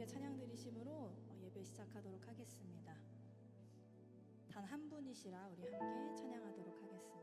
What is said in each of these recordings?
함께 찬양 드리심으로 예배 시작하도록 하겠습니다. 단 한 분이시라 우리 함께 찬양하도록 하겠습니다.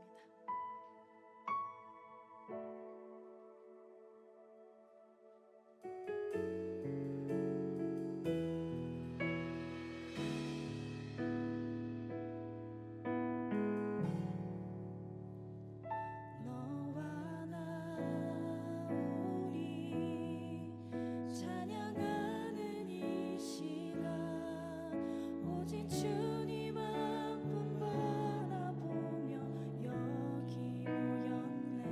주님 한 분 바라보며 여기 모였네.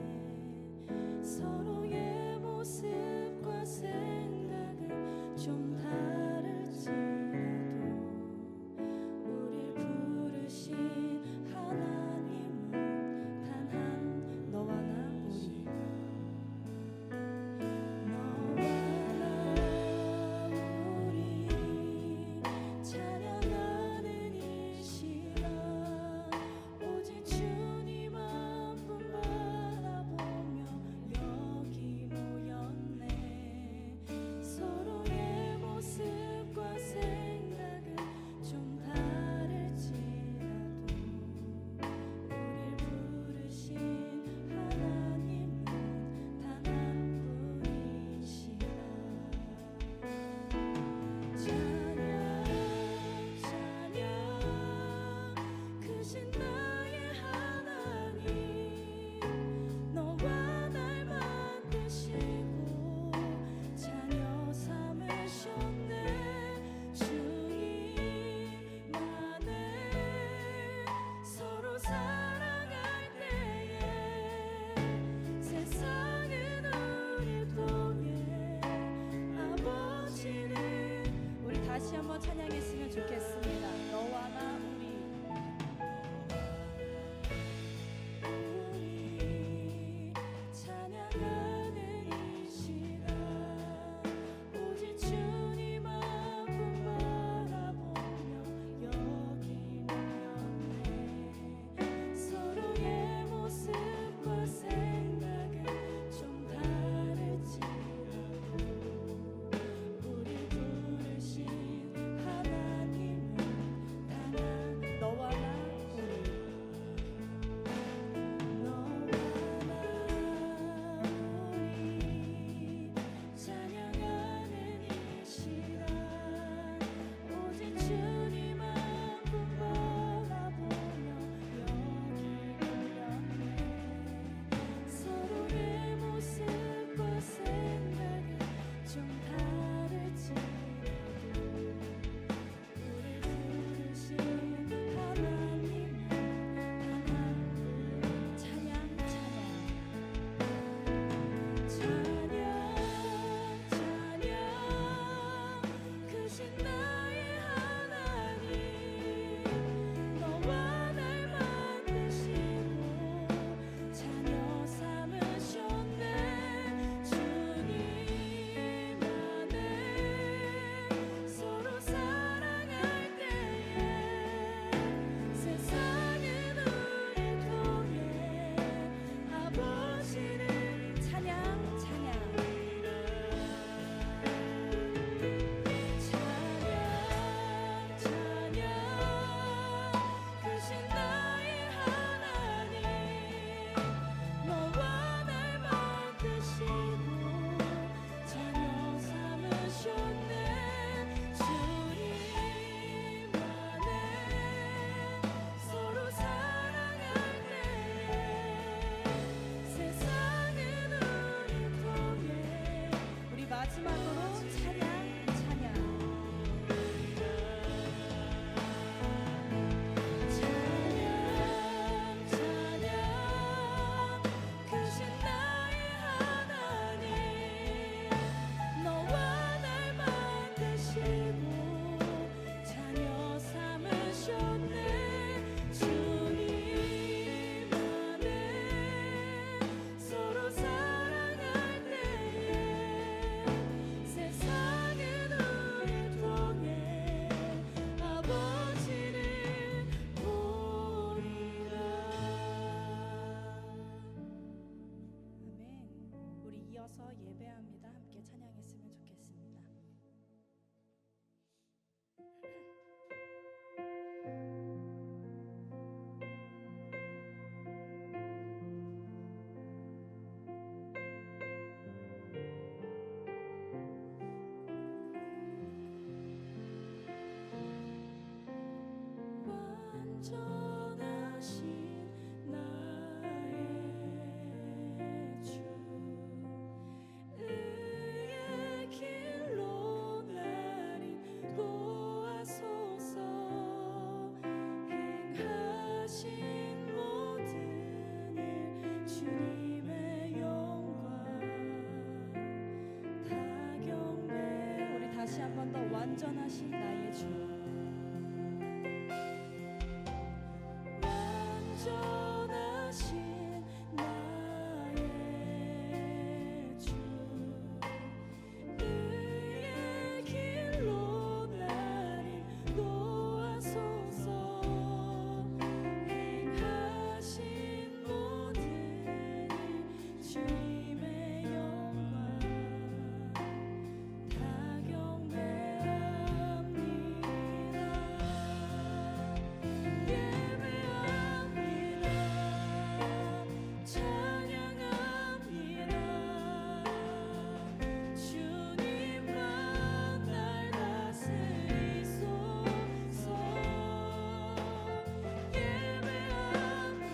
완전하신 나의 주 완전하신 나의 주 그의 길로 나를 인도하소서 행하신 모든 일 주님의 영광 다 경배합니다. 예배합니다. 찬양합니다. 주님만 날 다스리소서. 예배합니다.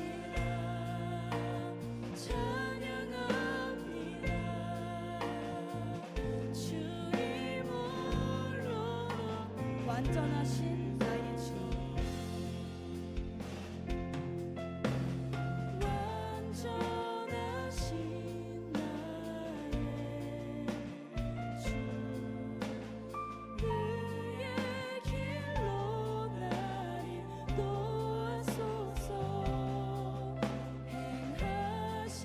찬양합니다. 주님 홀로 완전하신 나의 주 완전하신 나의 주 그의 길로 날 인도하소서 행하신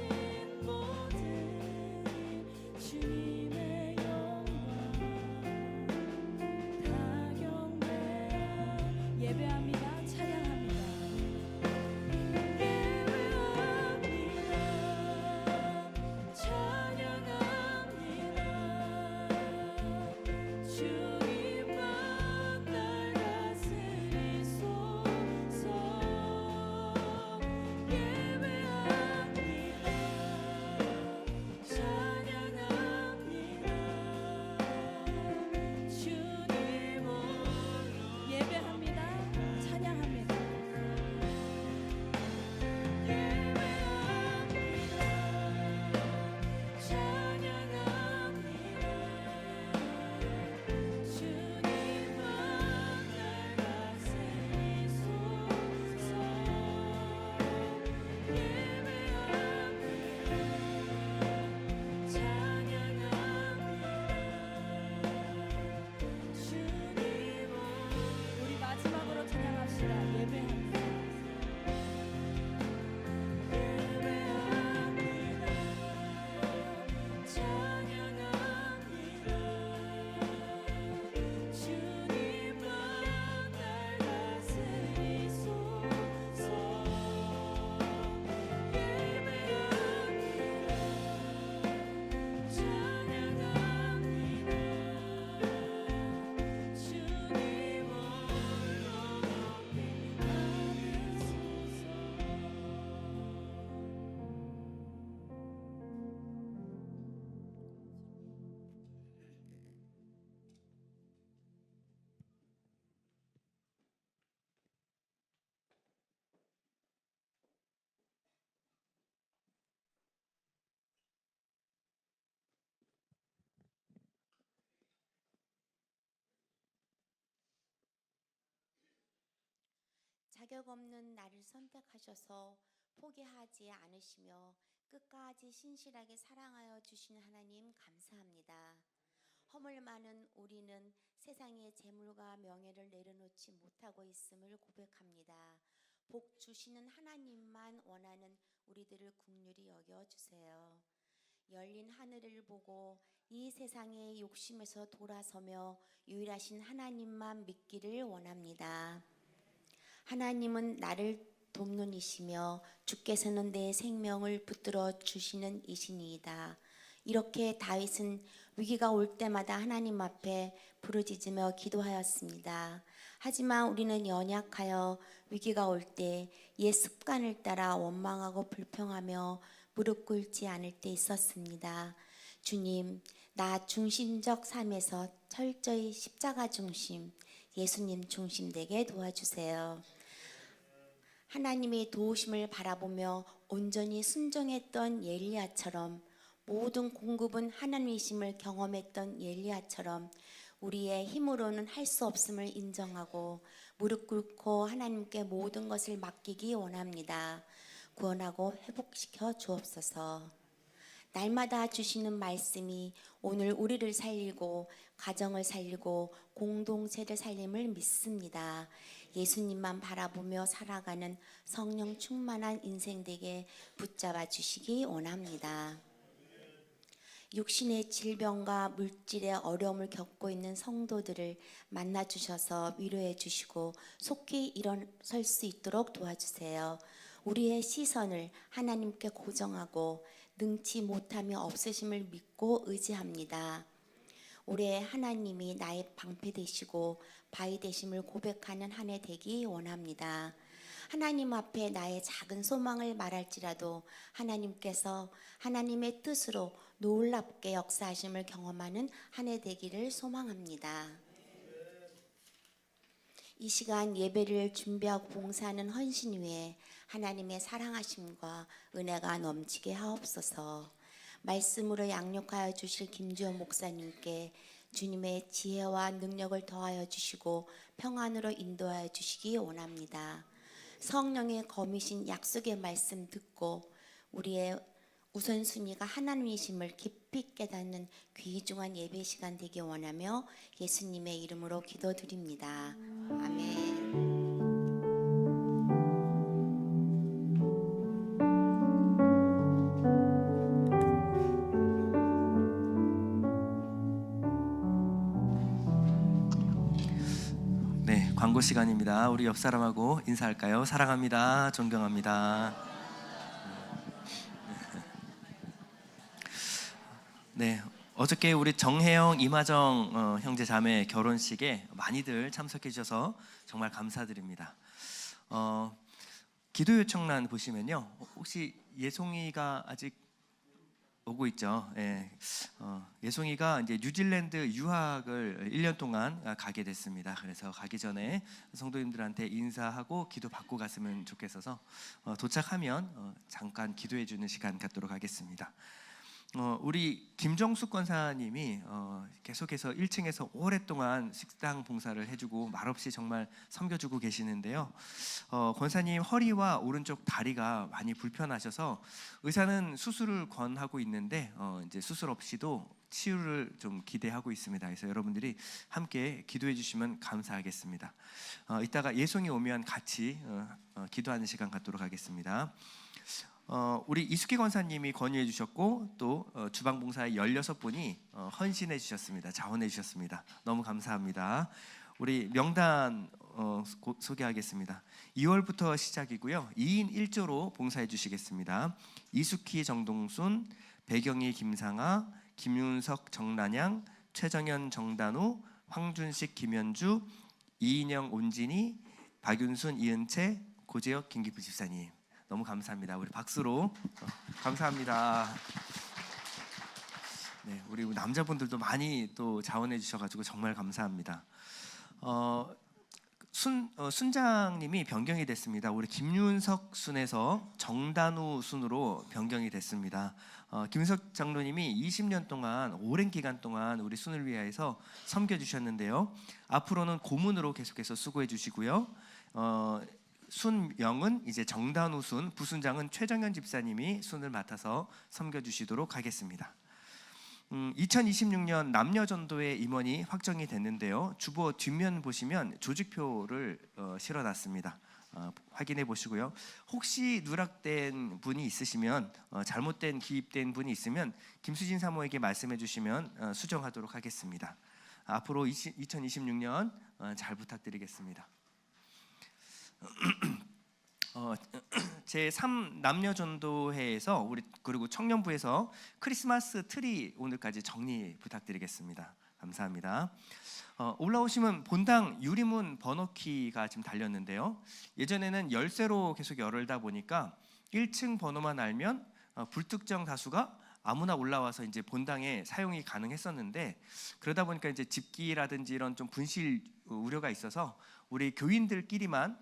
모든 일 주님의 영광 다 경배합니다. 예배합니다. 찬양합니다. 예배합니다. 찬양합니다. 주님만 날 다스리소서. 예배합니다. 찬양합니다. 주님 홀로 예배합니다. 찬양합니다. 우리 마지막으로 찬양합시다. 예배합니다. 예배합니다. 찬양합니다. 주님만 날 다스리소서. 예배합니다. 찬양합니다. 주님 홀로 자격 없는 나를 선택하셔서 포기하지 않으시며 끝까지 신실하게 사랑하여 주신 하나님 감사합니다. 허물 많은 우리는 세상의 재물과 명예를 내려놓지 못하고 있음을 고백합니다. 복 주시는 하나님만 원하는 우리들을 긍휼히 여겨주세요. 열린 하늘을 보고 이 세상의 욕심에서 돌아서며 유일하신 하나님만 믿기를 원합니다. 하나님은 나를 돕는 이시며 주께서는 내 생명을 붙들어 주시는 이시니이다. 이렇게 다윗은 위기가 올 때마다 하나님 앞에 부르짖으며 기도하였습니다. 하지만 우리는 연약하여 위기가 올 때 옛 습관을 따라 원망하고 불평하며 무릎 꿇지 않을 때 있었습니다. 주님, 나 중심적 삶에서 철저히 십자가 중심, 예수님 중심 되게 도와주세요. 하나님의 도우심을 바라보며 온전히 순종했던 엘리야처럼, 모든 공급은 하나님이심을 경험했던 엘리야처럼 우리의 힘으로는 할 수 없음을 인정하고 무릎 꿇고 하나님께 모든 것을 맡기기 원합니다. 구원하고 회복시켜 주옵소서. 날마다 주시는 말씀이 오늘 우리를 살리고 가정을 살리고 공동체를 살림을 믿습니다. 예수님만 바라보며 살아가는 성령 충만한 인생 되게 붙잡아 주시기 원합니다. 육신의 질병과 물질의 어려움을 겪고 있는 성도들을 만나 주셔서 위로해 주시고 속히 일어설 수 있도록 도와주세요. 우리의 시선을 하나님께 고정하고 능치 못함이 없으심을 믿고 의지합니다. 올해 하나님이 나의 방패 되시고 바위 되심을 고백하는 한 해 되기 원합니다. 하나님 앞에 나의 작은 소망을 말할지라도 하나님께서 하나님의 뜻으로 놀랍게 역사하심을 경험하는 한 해 되기를 소망합니다. 이 시간 예배를 준비하고 봉사하는 헌신 위에 하나님의 사랑하심과 은혜가 넘치게 하옵소서. 말씀으로 양육하여 주실 김주현 목사님께 주님의 지혜와 능력을 더하여 주시고 평안으로 인도하여 주시기 원합니다. 성령의 거미신 약속의 말씀 듣고 우리의 우선순위가 하나님이심을 깊이 깨닫는 귀중한 예배 시간 되기 원하며 예수님의 이름으로 기도드립니다. 아멘. 네, 광고 시간입니다. 우리 옆 사람하고 인사할까요? 사랑합니다. 존경합니다. 네, 어저께 우리 정혜영, 이마정 형제 자매 결혼식에 많이들 참석해 주셔서 정말 감사드립니다. 기도 요청란 보시면요, 혹시 예송이가 아직 오고 있죠. 예, 예송이가 이제 뉴질랜드 유학을 1년 동안 가게 됐습니다. 그래서 가기 전에 성도님들한테 인사하고 기도 받고 갔으면 좋겠어서 도착하면 잠깐 기도해 주는 시간 갖도록 하겠습니다. 우리 김정숙 권사님이 계속해서 1층에서 오랫동안 식당 봉사를 해주고 말없이 정말 섬겨주고 계시는데요. 권사님 허리와 오른쪽 다리가 많이 불편하셔서 의사는 수술을 권하고 있는데 이제 수술 없이도 치유를 좀 기대하고 있습니다. 그래서 여러분들이 함께 기도해 주시면 감사하겠습니다. 이따가 예송이 오면 같이 기도하는 시간 갖도록 하겠습니다. 우리 이숙희 권사님이 권유해 주셨고 또 주방봉사의 16분이 헌신해 주셨습니다. 자원해 주셨습니다. 너무 감사합니다. 우리 명단 소개하겠습니다. 2월부터 시작이고요. 2인 1조로 봉사해 주시겠습니다. 이숙희 정동순, 배경희 김상아, 김윤석 정란양, 최정현 정단우, 황준식 김현주, 이인영 온진이, 박윤순 이은채, 고재혁 김기부 집사님. 너무 감사합니다. 우리 박수로 감사합니다. 네, 우리 남자분들도 많이 또 자원해 주셔가지고 정말 감사합니다. 순장님이 변경이 됐습니다. 우리 김윤석 순에서 정단우 순으로 변경이 됐습니다. 김윤석 장로님이 20년 동안 오랜 기간 동안 우리 순을 위하여서 섬겨주셨는데요. 앞으로는 고문으로 계속해서 수고해 주시고요. 순명은 이제 정단우 순, 부순장은 최정현 집사님이 순을 맡아서 섬겨주시도록 하겠습니다. 2026년 남녀전도회 임원이 확정이 됐는데요. 주보 뒷면 보시면 조직표를 실어놨습니다. 확인해 보시고요. 혹시 누락된 분이 있으시면 잘못된 기입된 분이 있으면 김수진 사모에게 말씀해 주시면 수정하도록 하겠습니다. 앞으로 2026년 잘 부탁드리겠습니다. 제3 남녀전도회에서 우리 그리고 청년부에서 크리스마스 트리 오늘까지 정리 부탁드리겠습니다. 감사합니다. 올라오시면 본당 유리문 번호키가 지금 달렸는데요. 예전에는 열쇠로 계속 열다 보니까 1층 번호만 알면 불특정 다수가 아무나 올라와서 이제 본당에 사용이 가능했었는데 그러다 보니까 이제 집기라든지 이런 좀 분실 우려가 있어서 우리 교인들끼리만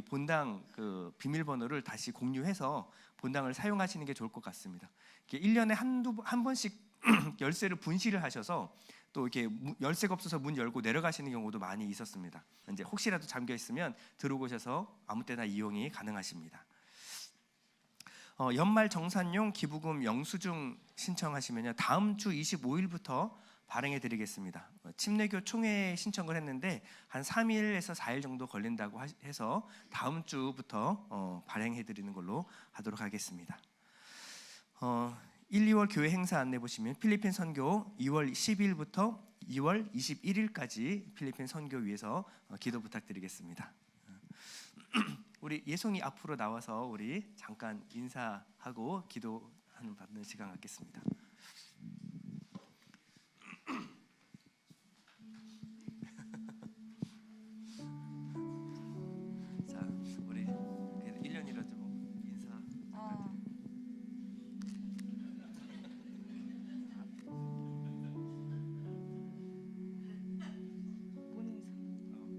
본당 그 비밀번호를 다시 공유해서 본당을 사용하시는 게 좋을 것 같습니다. 1년에 한 번씩 열쇠를 분실을 하셔서 또 이렇게 열쇠가 없어서 문 열고 내려가시는 경우도 많이 있었습니다. 이제 혹시라도 잠겨 있으면 들어오셔서 아무 때나 이용이 가능하십니다. 연말 정산용 기부금 영수증 신청하시면요, 다음 주 25일부터 발행해 드리겠습니다. 침례교 총회에 신청을 했는데 한 3일에서 4일 정도 걸린다고 해서 다음 주부터 발행해 드리는 걸로 하도록 하겠습니다. 1, 2월 교회 행사 안내 보시면 필리핀 선교 2월 10일부터 2월 21일까지 필리핀 선교 위해서 기도 부탁드리겠습니다. 우리 예송이 앞으로 나와서 우리 잠깐 인사하고 기도하는 받는 시간 갖겠습니다. 자, 우리 1년이라도 인사.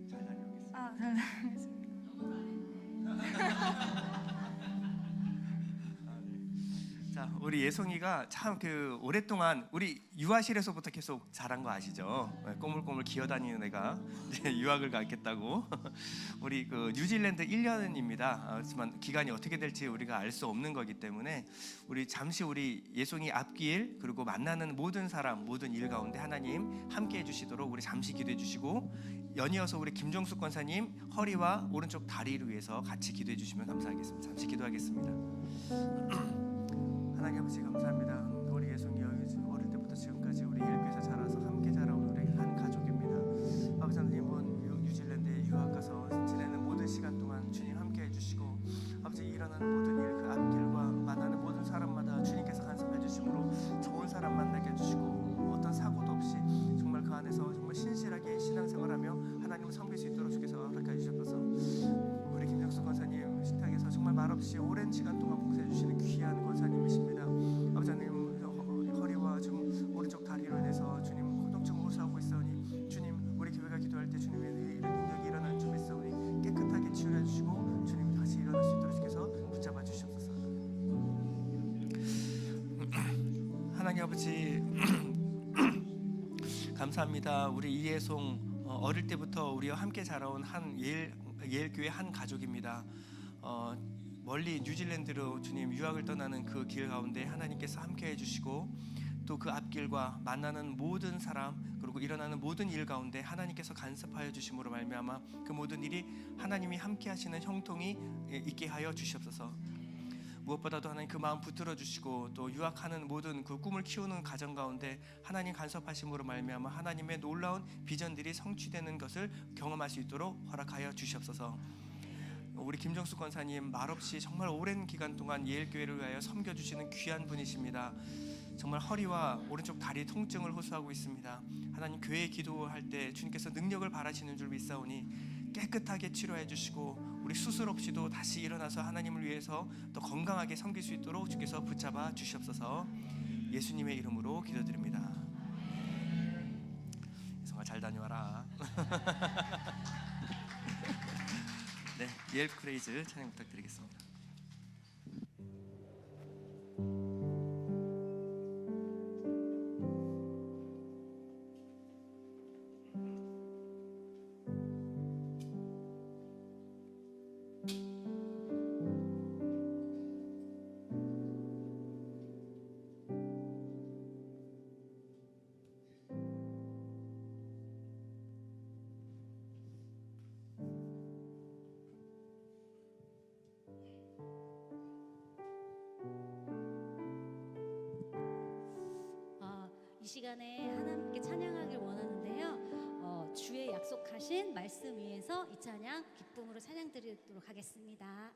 잘 다녀오겠습니다. 잘 다녀오겠습니다. 자, 우리 예송이가 참 오랫동안 우리 유아실에서부터 계속 자란 거 아시죠? 꼬물꼬물 기어다니는 애가 이제 유학을 가겠다고. 우리 뉴질랜드 1년입니다. 하지만 기간이 어떻게 될지 우리가 알 수 없는 거기 때문에 우리 잠시 우리 예송이 앞길 그리고 만나는 모든 사람 모든 일 가운데 하나님 함께 해주시도록 우리 잠시 기도해 주시고, 연이어서 우리 김종숙 권사님 허리와 오른쪽 다리를 위해서 같이 기도해 주시면 감사하겠습니다. 잠시 기도하겠습니다. 하나님 아버지 감사합니다. 우리 예송이 어릴 때부터 지금까지 우리 일교에서 자라서 함께 자라온 우리 한 가족입니다. 아버지 하나님, 뉴질랜드에 유학 가서 지내는 모든 시간 동안 주님 함께 해주시고, 아버지 일어나는 모든 일 그 앞길과 만나는 모든 사람마다 주님께서 간섭해 주심으로 좋은 사람 만나게 해주시고, 어떤 사고도 없이 정말 그 안에서 정말 신실하게 신앙생활하며 하나님을 섬길 수 있도록 주께서 허락해 주셔서, 우리 김정수 권사님 식탁에서 정말 말없이 오랜 시간 동안 봉사해 주시는 귀한 권사님이십니다. 아버지 하나님, 허리와 좀 오른쪽 다리로 인해서 주님 통증을 호소하고 있사오니 주님 우리 교회가 기도할 때 주님의 이런 능력이 일어나는 줄 믿사오니 깨끗하게 치유해 주시고 주님 다시 일어날 수 있도록 주께서 붙잡아 주시옵소서. 하나님 아버지 감사합니다. 우리 이예송 어릴 때부터 우리와 함께 자라온 한 예일교회 한 가족입니다. 멀리 뉴질랜드로 주님 유학을 떠나는 그 길 가운데 하나님께서 함께 해주시고, 또 그 앞길과 만나는 모든 사람 그리고 일어나는 모든 일 가운데 하나님께서 간섭하여 주심으로 말미암아 그 모든 일이 하나님이 함께 하시는 형통이 있게 하여 주시옵소서. 무엇보다도 하나님 그 마음 붙들어 주시고, 또 유학하는 모든 그 꿈을 키우는 가정 가운데 하나님 간섭하심으로 말미암아 하나님의 놀라운 비전들이 성취되는 것을 경험할 수 있도록 허락하여 주시옵소서. 우리 김정숙 권사님 말없이 정말 오랜 기간 동안 예일교회를 위하여 섬겨주시는 귀한 분이십니다. 정말 허리와 오른쪽 다리 통증을 호소하고 있습니다. 하나님 교회 기도할 때 주님께서 능력을 바라시는 줄 믿사오니 깨끗하게 치료해 주시고, 우리 수술 없이도 다시 일어나서 하나님을 위해서 또 건강하게 섬길 수 있도록 주께서 붙잡아 주시옵소서. 예수님의 이름으로 기도드립니다. 예성아 잘 다녀와라. 네, 예일 크레이즈 찬양 부탁드리겠습니다. 이 시간에 하나님께 찬양하길 원하는데요. 주의 약속하신 말씀 위에서 이 찬양 기쁨으로 찬양 드리도록 하겠습니다.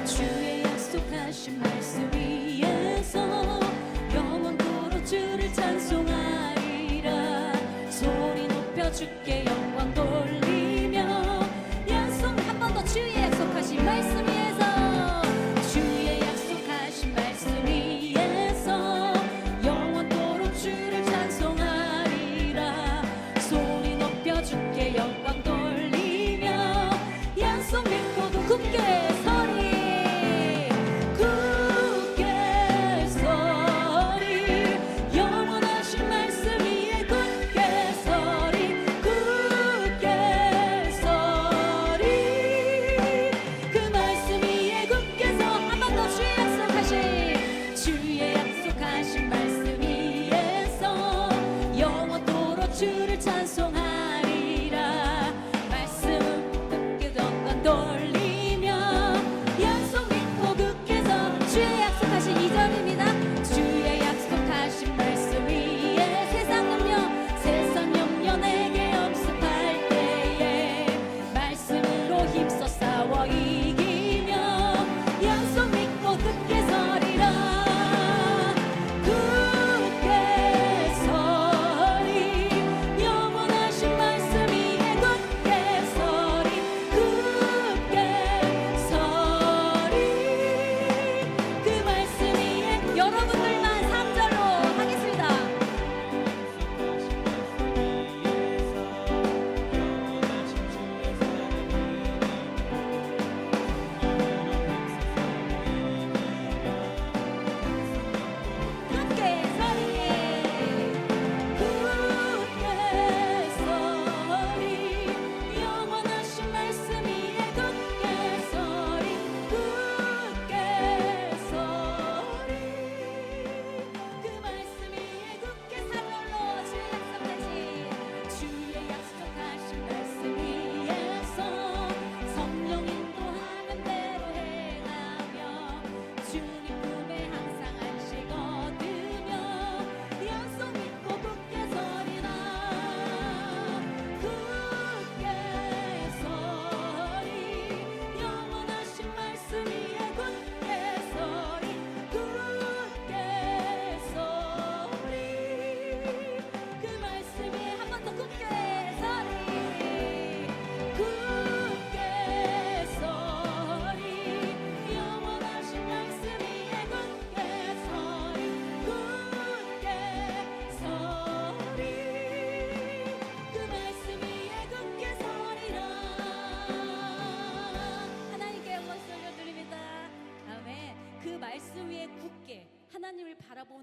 주의 약속하신 말씀 위에서 영원토록 주를 찬송하리라. 소리 높여 주께 영광 돌리며 약속 한 번 더 주의 약속하신 말씀 위에서 주의 약속하신 말씀 위에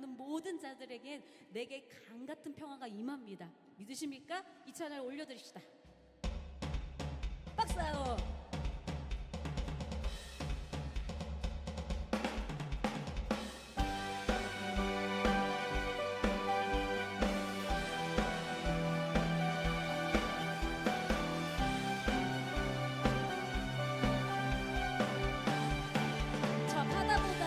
만나는 모든 자들에겐 내게 강 같은 평화가 임합니다. 믿으십니까? 이 찬양을 올려드립시다. 박수! 저 바다보다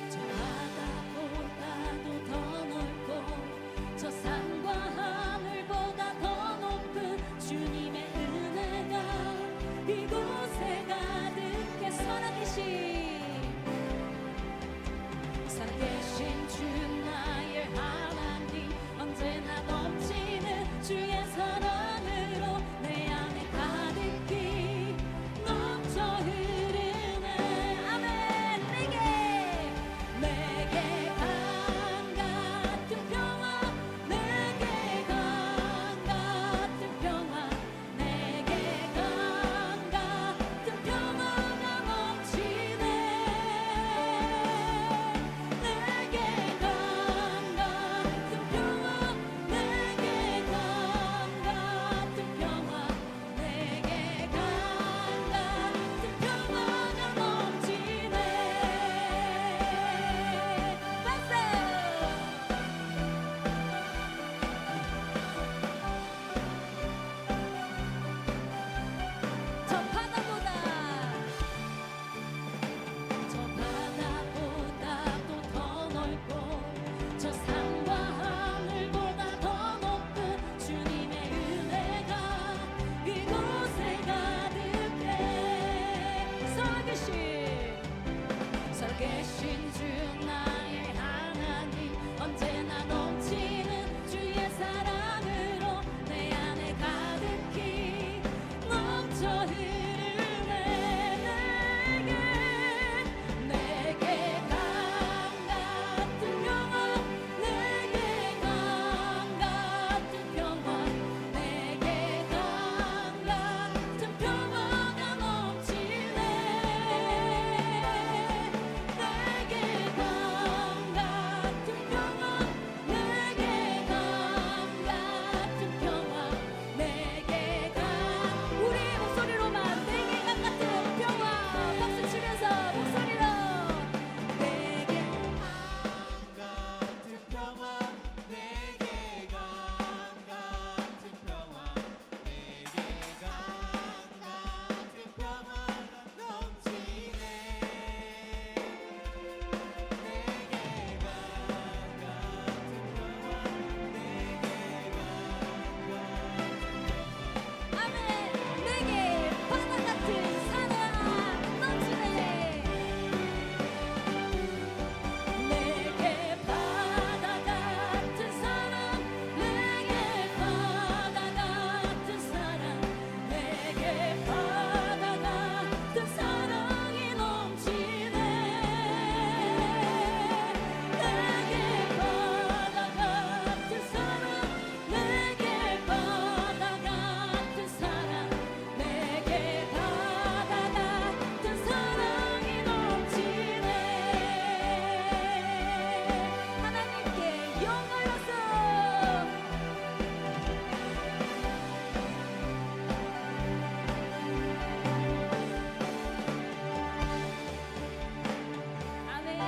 저 바다보다도 더 넓고 저 산과 하늘보다 더 높은 주님의 은혜가 이곳에 가득해 살아계신 주 나의 하나님 언제나 넘치는 주의 사랑으로 내 안에 가득히 넘쳐 흐르네. 아멘. 내게 강 같은 평화, 내게 강 같은 평화, 내게 강 같은 평화가 넘치네. 내게 강 같은 평화, 내게 강 같은 평화, 내게 강 같은 평화가 넘치네. 박수! 저 바다보다 저 바다보다도 더 넓고 저 산과 하늘보다 더 높은 주님의 은혜가 이곳에 가득해 살아계신 주 나의 하나님 언제나 넘치는 주의 사랑으로 내 안에 가득히 넘쳐 흐르네. 내게 강 같은 평화, 내게 강 같은 평화, 내게 강 같은 평화가 넘치네. 내게 강 같은 평화, 내게 강 같은 평화, 내게 강 우리 목소리로만 내게 강 같은 평화 박수 치면서 목소리로 내게 같은 평화 내게 강 같은 평화 내게 강 같은 평화가 넘치네. 내게 강 같은 평화 아멘. 내게 바다 같은 사랑 넘치네. 내게 바다 같은 사랑, 내게 바다 같은 사랑, 내게 바다 같은 사랑이 넘치네. 내게 바다 같은 사랑, 내게 바다 같은 사랑, 내게 바다 같은 사랑이 넘치네. 하나님께 영광 올려서 아멘.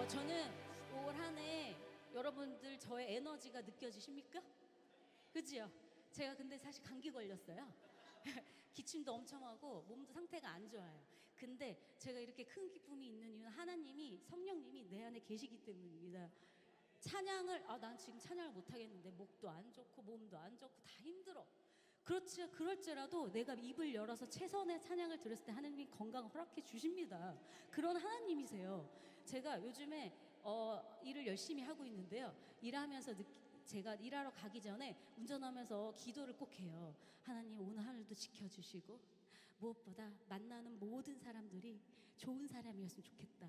저는 올 한 해 여러분들 저의 에너지가 느껴지십니까? 그지요? 제가 근데 사실 감기 걸렸어요. 기침도 엄청 하고 몸도 상태가 안 좋아요. 근데 제가 이렇게 큰 기쁨이 있는 이유는 하나님이 성령님이 내 안에 계시기 때문입니다. 찬양을 난 지금 찬양을 못 하겠는데 목도 안 좋고 몸도 안 좋고 다 힘들어. 그럴지라도 내가 입을 열어서 최선의 찬양을 드렸을 때 하나님이 건강을 허락해 주십니다. 그런 하나님이세요. 제가 요즘에 일을 열심히 하고 있는데요. 일하면서 제가 일하러 가기 전에 운전하면서 기도를 꼭 해요. 하나님 오늘 하늘도 지켜주시고 무엇보다 만나는 모든 사람들이 좋은 사람이었으면 좋겠다.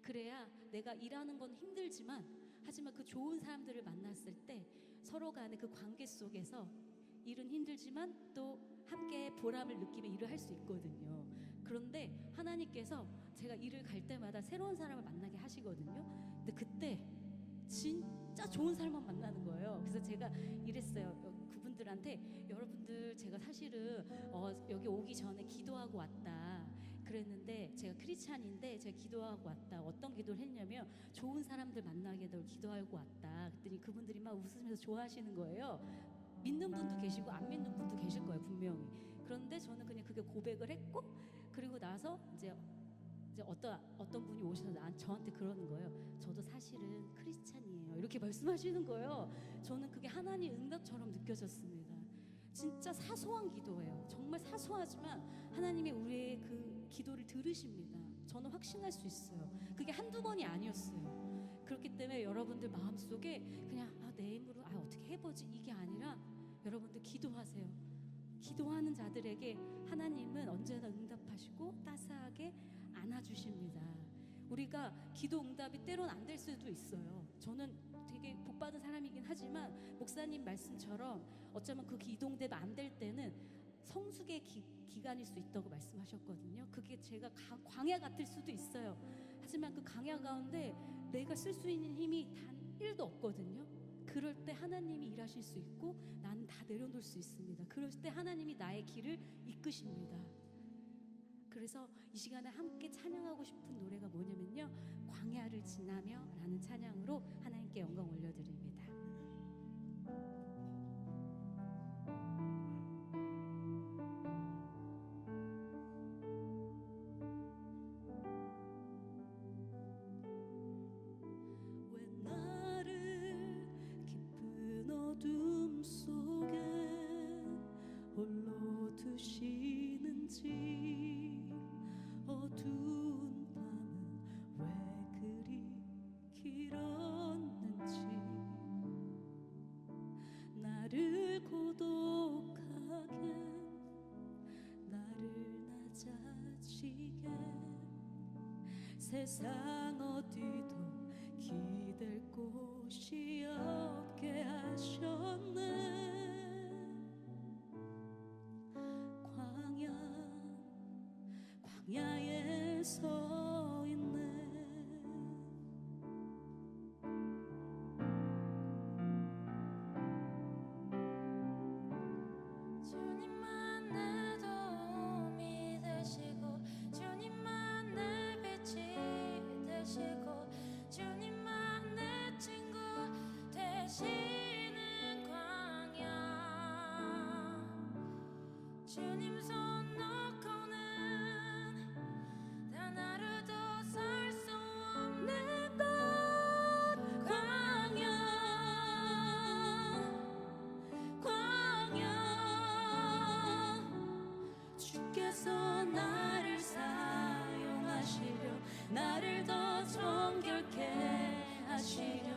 그래야 내가 일하는 건 힘들지만 하지만 그 좋은 사람들을 만났을 때 서로 간의 그 관계 속에서 일은 힘들지만 또 함께 보람을 느끼며 일을 할 수 있거든요. 그런데 하나님께서 제가 일을 갈 때마다 새로운 사람을 만나게 하시거든요. 근데 그때 진짜 좋은 사람만 만나는 거예요. 그래서 제가 이랬어요. 그분들한테 여러분들 제가 사실은 여기 오기 전에 기도하고 왔다. 그랬는데 제가 크리스찬인데 제가 기도하고 왔다. 어떤 기도를 했냐면 좋은 사람들 만나게 될 기도하고 왔다. 그랬더니 그분들이 막 웃으면서 좋아하시는 거예요. 믿는 분도 계시고 안 믿는 분도 계실 거예요, 분명히. 그런데 저는 그냥 그게 고백을 했고, 그리고 나서 이제 어떤 분이 오셔서 저한테 그러는 거예요. 저도 사실은 크리스찬이에요. 이렇게 말씀하시는 거예요. 저는 그게 하나님 응답처럼 느껴졌습니다. 진짜 사소한 기도예요. 정말 사소하지만 하나님이 우리의 그 기도를 들으십니다. 저는 확신할 수 있어요. 그게 한두 번이 아니었어요. 그렇기 때문에 여러분들 마음속에 그냥 내 힘으로 어떻게 해보지 이게 아니라 여러분들 기도하세요. 기도하는 자들에게 하나님은 언제나 응답하시고 따스하게 안아주십니다. 우리가 기도 응답이 때론 안 될 수도 있어요. 저는 되게 복받은 사람이긴 하지만 목사님 말씀처럼 어쩌면 그 기도 응답이 안 될 때는 성숙의 기간일 수 있다고 말씀하셨거든요. 그게 제가 광야 같을 수도 있어요. 하지만 그 광야 가운데 내가 쓸 수 있는 힘이 단 1도 없거든요. 그럴 때 하나님이 일하실 수 있고 나는 다 내려놓을 수 있습니다. 그럴 때 하나님이 나의 길을 이끄십니다. 그래서 이 시간에 함께 찬양하고 싶은 노래가 뭐냐면요, 광야를 지나며 라는 찬양으로 하나님께 영광 올려드립니다. 왜 나를 깊은 어둠 속에 홀로 두시는지, 어두운 밤은 왜 그리 길었는지, 나를 고독하게 나를 낮아지게 세상 어디도 기댈 곳이 없게 하셨네. 광야에 서 있네. 주님만 내 도움이 되시고, 주님만 내 빛이 되시고, 주님만 내 친구 되시는 광야. 주님 손 놓고는 단 하루도 살 수 없는 곳 광야. 주께서 나를 사용하시려, 나를 더 정결케 하시려,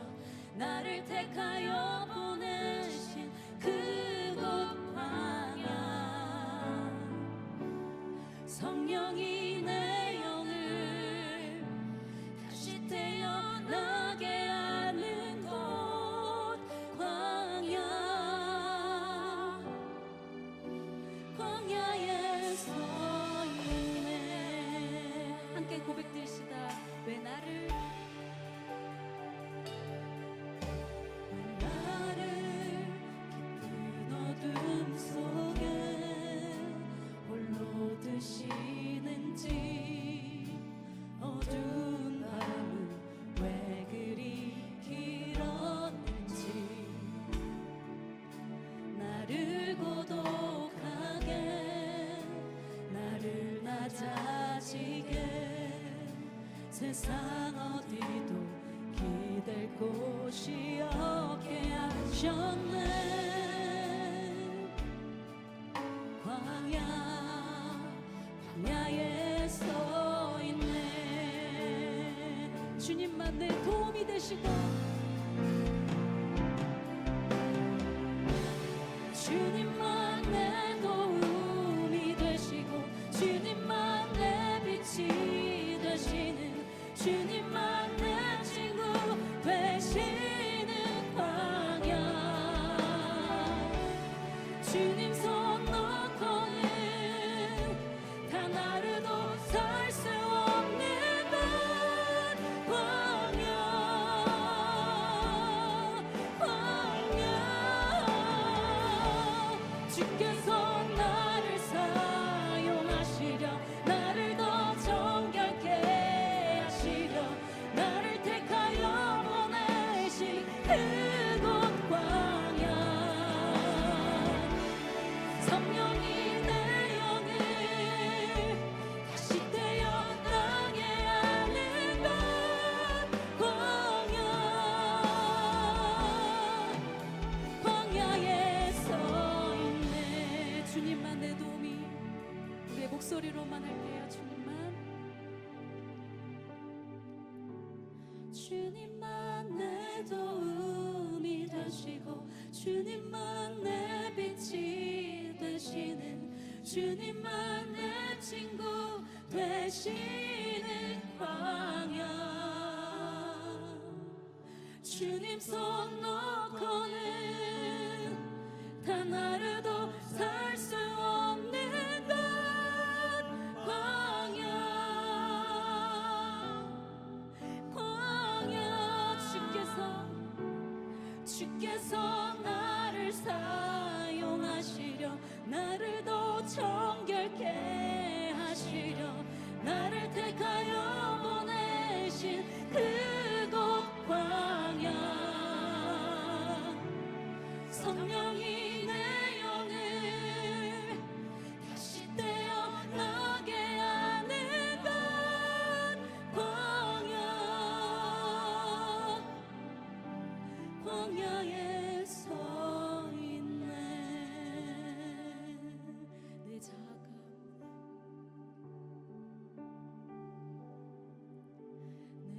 나를 택하여 보내신 그곳 광야. 성령이 내 영을 다시 태어나게 하는 곳 광야. 광야에 서 있네. 함께 고백드립시다. 왜 나를 깊은 어둠 속에 홀로 드시는지, 어두운 밤은 왜 그리 길었는지, 나를 고독하게 나를 낮아지게 세상 어디도 기댈 곳이 없게 하셨네. 광야에 서 있네. 주님만 내 도움이 되시고, 주님만 내 도움이 되시고, 주님만 내 빛이 되시는, 주님만 내 친구 되시는 광야. 주님 손 놓고는 단 하루도 살 수 없는 주님만 내 도움이 되시고 주님만 내 빛이 되시는 주님만 내 친구 되시는 광야 주님 손 놓고는 단 하루도 살 수 없는 것 광야 광야 주께서 나를 사용하시려 나를 더 정결케 하시려 나를 택하여 보내신 그곳 광야 성령이 내 영을 다시 떼어나게 하는 것 광야에 서 있네 내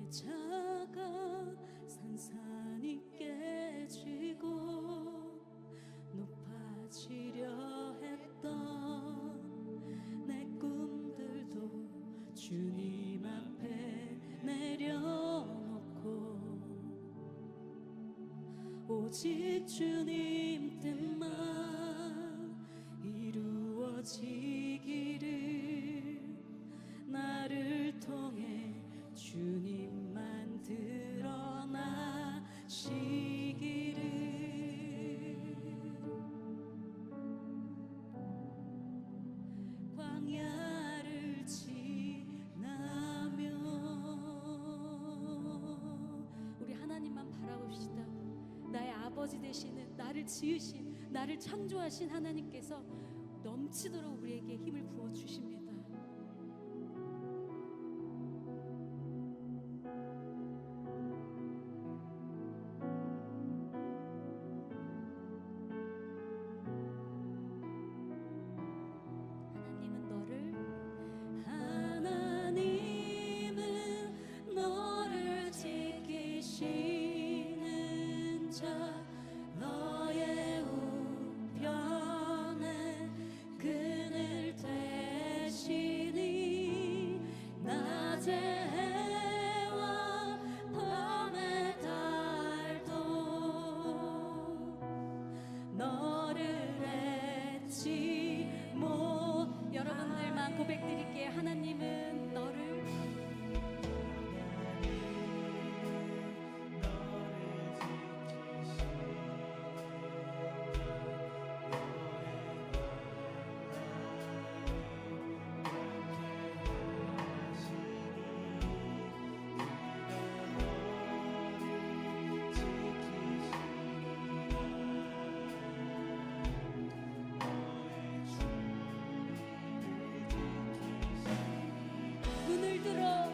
자가 산산이 깨지고 높아지려 했던 내 꿈들도 주님 앞에 내려놓고 오직 주님 뜻만 이루어지기를 나를 통해 주님만 드러나시기를 광야를 지나며 우리 하나님만 바라봅시다. 나의 아버지 되시는 나를 지으신 나를 창조하신 하나님께서 넘치도록 우리에게 힘을 부어 주십니다. 하나님은 너를 지키시는 자 너의 우편에 그늘 되시니 낮의 해와 밤의 달도 너를 잊지 못 여러분들만 고백드릴게요. 하나님은 너를 눈을 들어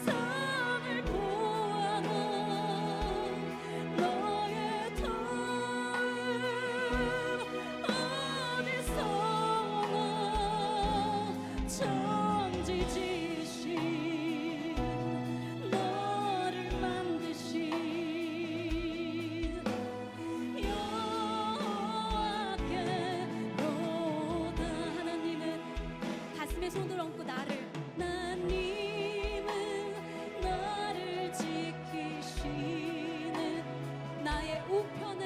삶을 보아라 너의 도움 어디서 오나 천지지신 너를 만드신 여호와께로다 하나님은 가슴에 손을 얹고 하나님은 나를 지키시는 나의 우편을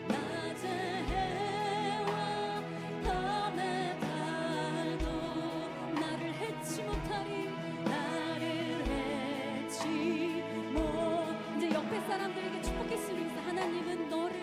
낮의 해와 밤의 달도 나를 해치 못하리. 나를 해치 못 이제 옆에 사람들에게 축복했으면 하나님은 너를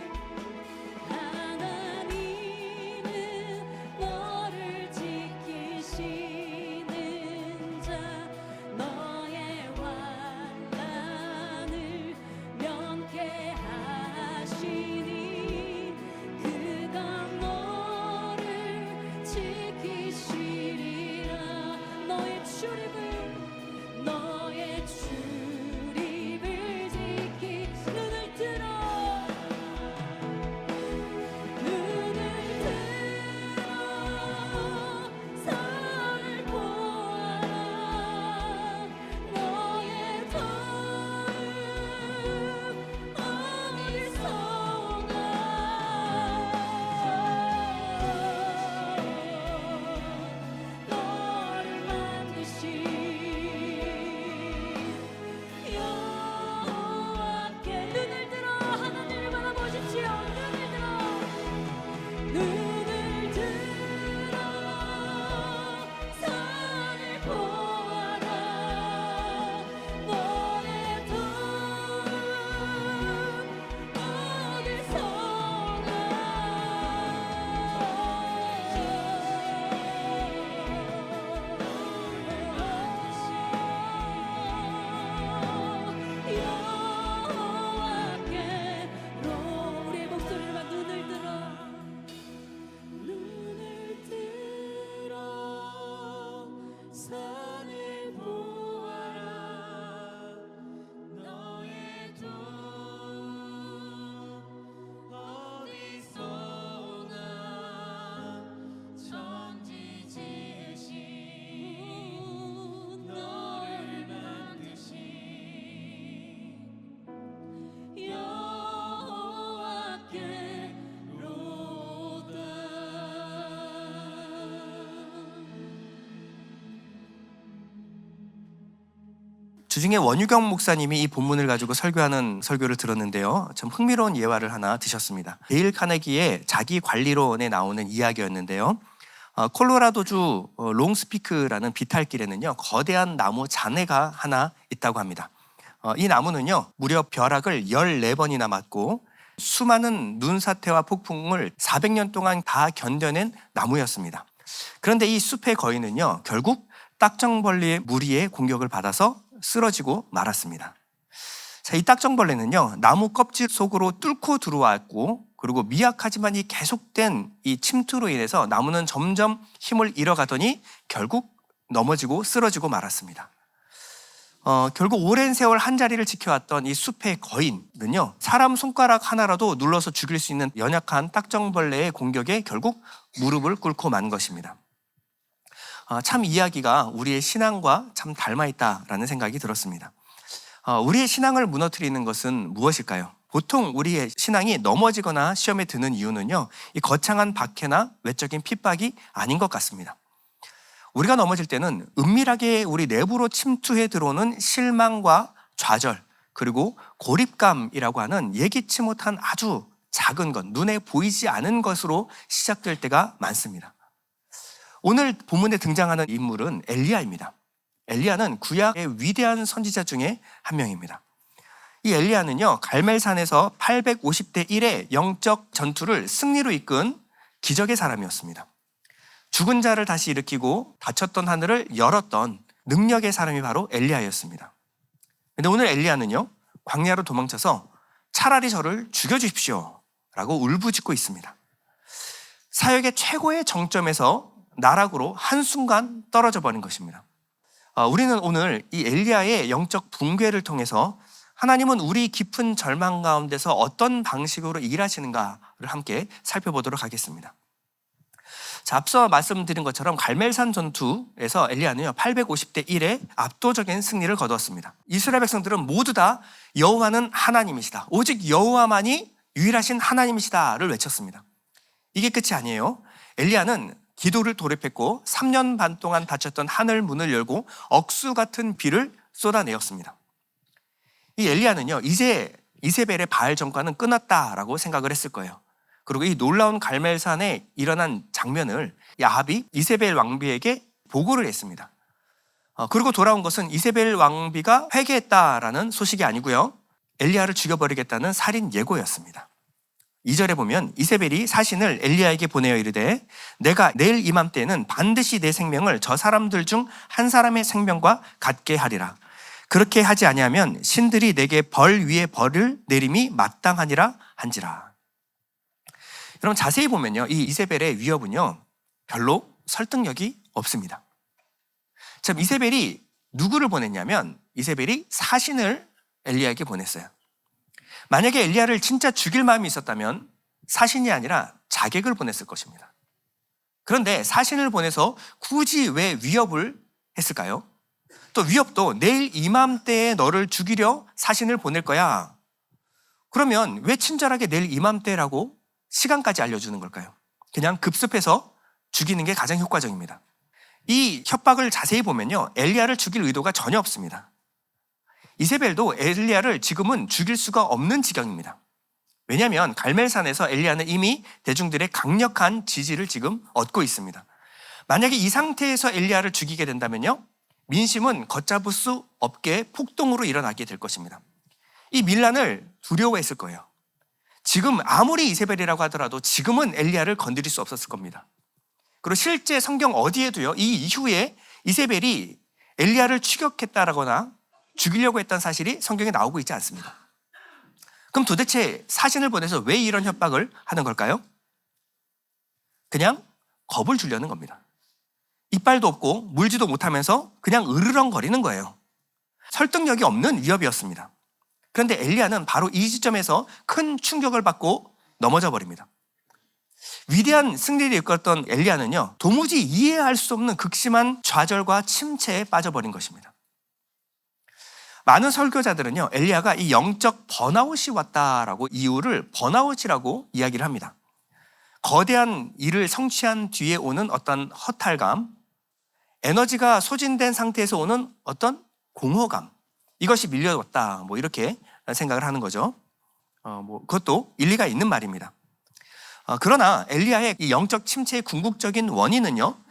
주중에 원유경 목사님이 이 본문을 가지고 설교하는 설교를 들었는데요. 참 흥미로운 예화를 하나 드셨습니다. 데일 카네기의 자기 관리론에 나오는 이야기였는데요. 콜로라도주 롱스피크라는 비탈길에는요, 거대한 나무 잔해가 하나 있다고 합니다. 이 나무는요, 무려 벼락을 14번이나 맞고 수많은 눈사태와 폭풍을 400년 동안 다 견뎌낸 나무였습니다. 그런데 이 숲의 거인은요, 결국 딱정벌레의 무리의 공격을 받아서 쓰러지고 말았습니다. 자, 이 딱정벌레는요, 나무 껍질 속으로 뚫고 들어왔고, 그리고 미약하지만 이 계속된 이 침투로 인해서 나무는 점점 힘을 잃어가더니 결국 넘어지고 쓰러지고 말았습니다. 결국 오랜 세월 한 자리를 지켜왔던 이 숲의 거인은요, 사람 손가락 하나라도 눌러서 죽일 수 있는 연약한 딱정벌레의 공격에 결국 무릎을 꿇고 만 것입니다. 참 이야기가 우리의 신앙과 참 닮아있다라는 생각이 들었습니다. 우리의 신앙을 무너뜨리는 것은 무엇일까요? 보통 우리의 신앙이 넘어지거나 시험에 드는 이유는요, 이 거창한 박해나 외적인 핍박이 아닌 것 같습니다. 우리가 넘어질 때는 은밀하게 우리 내부로 침투해 들어오는 실망과 좌절, 그리고 고립감이라고 하는 예기치 못한 아주 작은 것, 눈에 보이지 않은 것으로 시작될 때가 많습니다. 오늘 본문에 등장하는 인물은 엘리야입니다. 엘리야는 구약의 위대한 선지자 중에 한 명입니다. 이 엘리야는요, 갈멜산에서 850대 1의 영적 전투를 승리로 이끈 기적의 사람이었습니다. 죽은 자를 다시 일으키고 닫혔던 하늘을 열었던 능력의 사람이 바로 엘리야였습니다. 그런데 오늘 엘리야는요, 광야로 도망쳐서 차라리 저를 죽여주십시오 라고 울부짖고 있습니다. 사역의 최고의 정점에서 나락으로 한순간 떨어져 버린 것입니다. 우리는 오늘 이 엘리야의 영적 붕괴를 통해서 하나님은 우리 깊은 절망 가운데서 어떤 방식으로 일하시는가를 함께 살펴보도록 하겠습니다. 자, 앞서 말씀드린 것처럼 갈멜산 전투에서 엘리야는요, 850대 1의 압도적인 승리를 거두었습니다. 이스라엘 백성들은 모두 다 여호와는 하나님이시다, 오직 여호와만이 유일하신 하나님이시다를 외쳤습니다. 이게 끝이 아니에요. 엘리야는 기도를 돌입했고 3년 반 동안 닫혔던 하늘 문을 열고 억수 같은 비를 쏟아내었습니다. 이 엘리야는요, 이제 이세벨의 바알 전과는 끝났다라고 생각을 했을 거예요. 그리고 이 놀라운 갈멜산에 일어난 장면을 아합이 이세벨 왕비에게 보고를 했습니다. 그리고 돌아온 것은 이세벨 왕비가 회개했다라는 소식이 아니고요, 엘리야를 죽여버리겠다는 살인 예고였습니다. 2절에 보면 이세벨이 사신을 엘리야에게 보내어 이르되 내가 내일 이맘때에는 반드시 내 생명을 저 사람들 중 한 사람의 생명과 같게 하리라. 그렇게 하지 아니하면 신들이 내게 벌 위에 벌을 내림이 마땅하니라 한지라. 여러분, 자세히 보면요, 이 이세벨의 위협은요, 별로 설득력이 없습니다. 참, 이세벨이 누구를 보냈냐면 이세벨이 사신을 엘리야에게 보냈어요. 만약에 엘리야를 진짜 죽일 마음이 있었다면 사신이 아니라 자객을 보냈을 것입니다. 그런데 사신을 보내서 굳이 왜 위협을 했을까요? 또 위협도 내일 이맘때에 너를 죽이려 사신을 보낼 거야. 그러면 왜 친절하게 내일 이맘때라고 시간까지 알려주는 걸까요? 그냥 급습해서 죽이는 게 가장 효과적입니다. 이 협박을 자세히 보면요, 엘리야를 죽일 의도가 전혀 없습니다. 이세벨도 엘리야를 지금은 죽일 수가 없는 지경입니다. 왜냐하면 갈멜산에서 엘리야는 이미 대중들의 강력한 지지를 지금 얻고 있습니다. 만약에 이 상태에서 엘리야를 죽이게 된다면요, 민심은 걷잡을 수 없게 폭동으로 일어나게 될 것입니다. 이 밀란을 두려워했을 거예요. 지금 아무리 이세벨이라고 하더라도 지금은 엘리야를 건드릴 수 없었을 겁니다. 그리고 실제 성경 어디에도요, 이 이후에 이세벨이 엘리야를 추격했다라거나 죽이려고 했던 사실이 성경에 나오고 있지 않습니다. 그럼 도대체 사신을 보내서 왜 이런 협박을 하는 걸까요? 그냥 겁을 주려는 겁니다. 이빨도 없고 물지도 못하면서 그냥 으르렁거리는 거예요. 설득력이 없는 위협이었습니다. 그런데 엘리야는 바로 이 시점에서 큰 충격을 받고 넘어져 버립니다. 위대한 승리를 이끌었던 엘리야는요, 도무지 이해할 수 없는 극심한 좌절과 침체에 빠져버린 것입니다. 많은 설교자들은요, 엘리야가 이 영적 번아웃이 왔다라고 이유를 번아웃이라고 이야기를 합니다. 거대한 일을 성취한 뒤에 오는 어떤 허탈감, 에너지가 소진된 상태에서 오는 어떤 공허감, 이것이 밀려왔다. 뭐 이렇게 생각을 하는 거죠. 그것도 일리가 있는 말입니다. 그러나 엘리야의 이 영적 침체의 궁극적인 원인은요,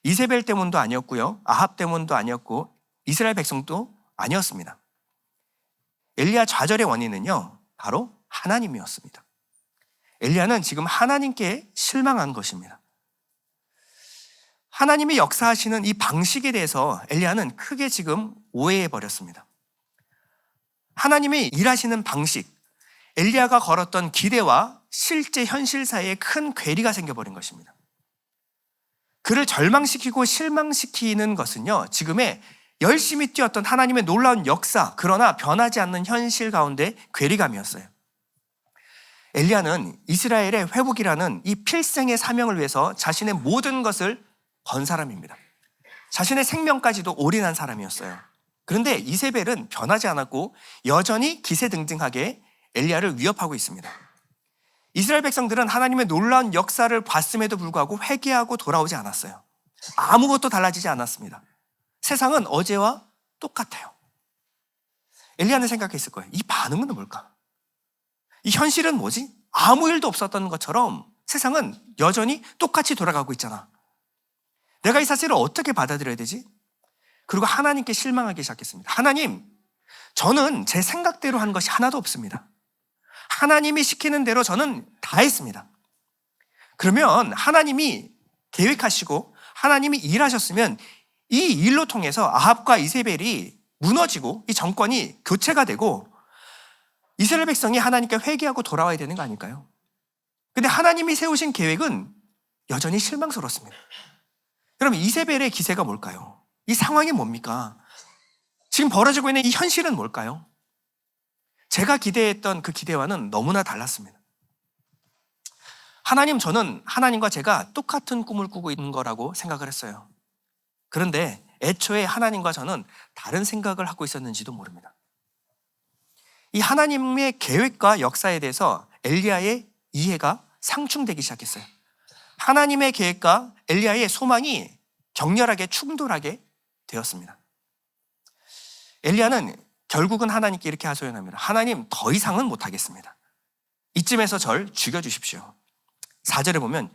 이세벨 때문도 아니었고요, 아합 때문도 아니었고, 이스라엘 백성도 아니었습니다. 엘리야 좌절의 원인은요, 바로 하나님이었습니다. 엘리야는 지금 하나님께 실망한 것입니다. 하나님이 역사하시는 이 방식에 대해서 엘리야는 크게 지금 오해해 버렸습니다. 하나님이 일하시는 방식, 엘리야가 걸었던 기대와 실제 현실 사이에 큰 괴리가 생겨버린 것입니다. 그를 절망시키고 실망시키는 것은요, 지금의 열심히 뛰었던 하나님의 놀라운 역사, 그러나 변하지 않는 현실 가운데 괴리감이었어요. 엘리야는 이스라엘의 회복이라는 이 필생의 사명을 위해서 자신의 모든 것을 건 사람입니다. 자신의 생명까지도 올인한 사람이었어요. 그런데 이세벨은 변하지 않았고 여전히 기세등등하게 엘리야를 위협하고 있습니다. 이스라엘 백성들은 하나님의 놀라운 역사를 봤음에도 불구하고 회개하고 돌아오지 않았어요. 아무것도 달라지지 않았습니다. 세상은 어제와 똑같아요. 엘리야는 생각했을 거예요. 이 반응은 뭘까? 이 현실은 뭐지? 아무 일도 없었던 것처럼 세상은 여전히 똑같이 돌아가고 있잖아. 내가 이 사실을 어떻게 받아들여야 되지? 그리고 하나님께 실망하기 시작했습니다. 하나님, 저는 제 생각대로 한 것이 하나도 없습니다. 하나님이 시키는 대로 저는 다 했습니다. 그러면 하나님이 계획하시고 하나님이 일하셨으면 이 일로 통해서 아합과 이세벨이 무너지고 이 정권이 교체가 되고 이스라엘 백성이 하나님께 회개하고 돌아와야 되는 거 아닐까요? 근데 하나님이 세우신 계획은 여전히 실망스럽습니다. 그럼 이세벨의 기세가 뭘까요? 이 상황이 뭡니까? 지금 벌어지고 있는 이 현실은 뭘까요? 제가 기대했던 그 기대와는 너무나 달랐습니다. 하나님, 저는 하나님과 제가 똑같은 꿈을 꾸고 있는 거라고 생각을 했어요. 그런데 애초에 하나님과 저는 다른 생각을 하고 있었는지도 모릅니다. 이 하나님의 계획과 역사에 대해서 엘리야의 이해가 상충되기 시작했어요. 하나님의 계획과 엘리야의 소망이 격렬하게 충돌하게 되었습니다. 엘리야는 결국은 하나님께 이렇게 하소연합니다. 하나님, 더 이상은 못하겠습니다. 이쯤에서 절 죽여주십시오. 4절에 보면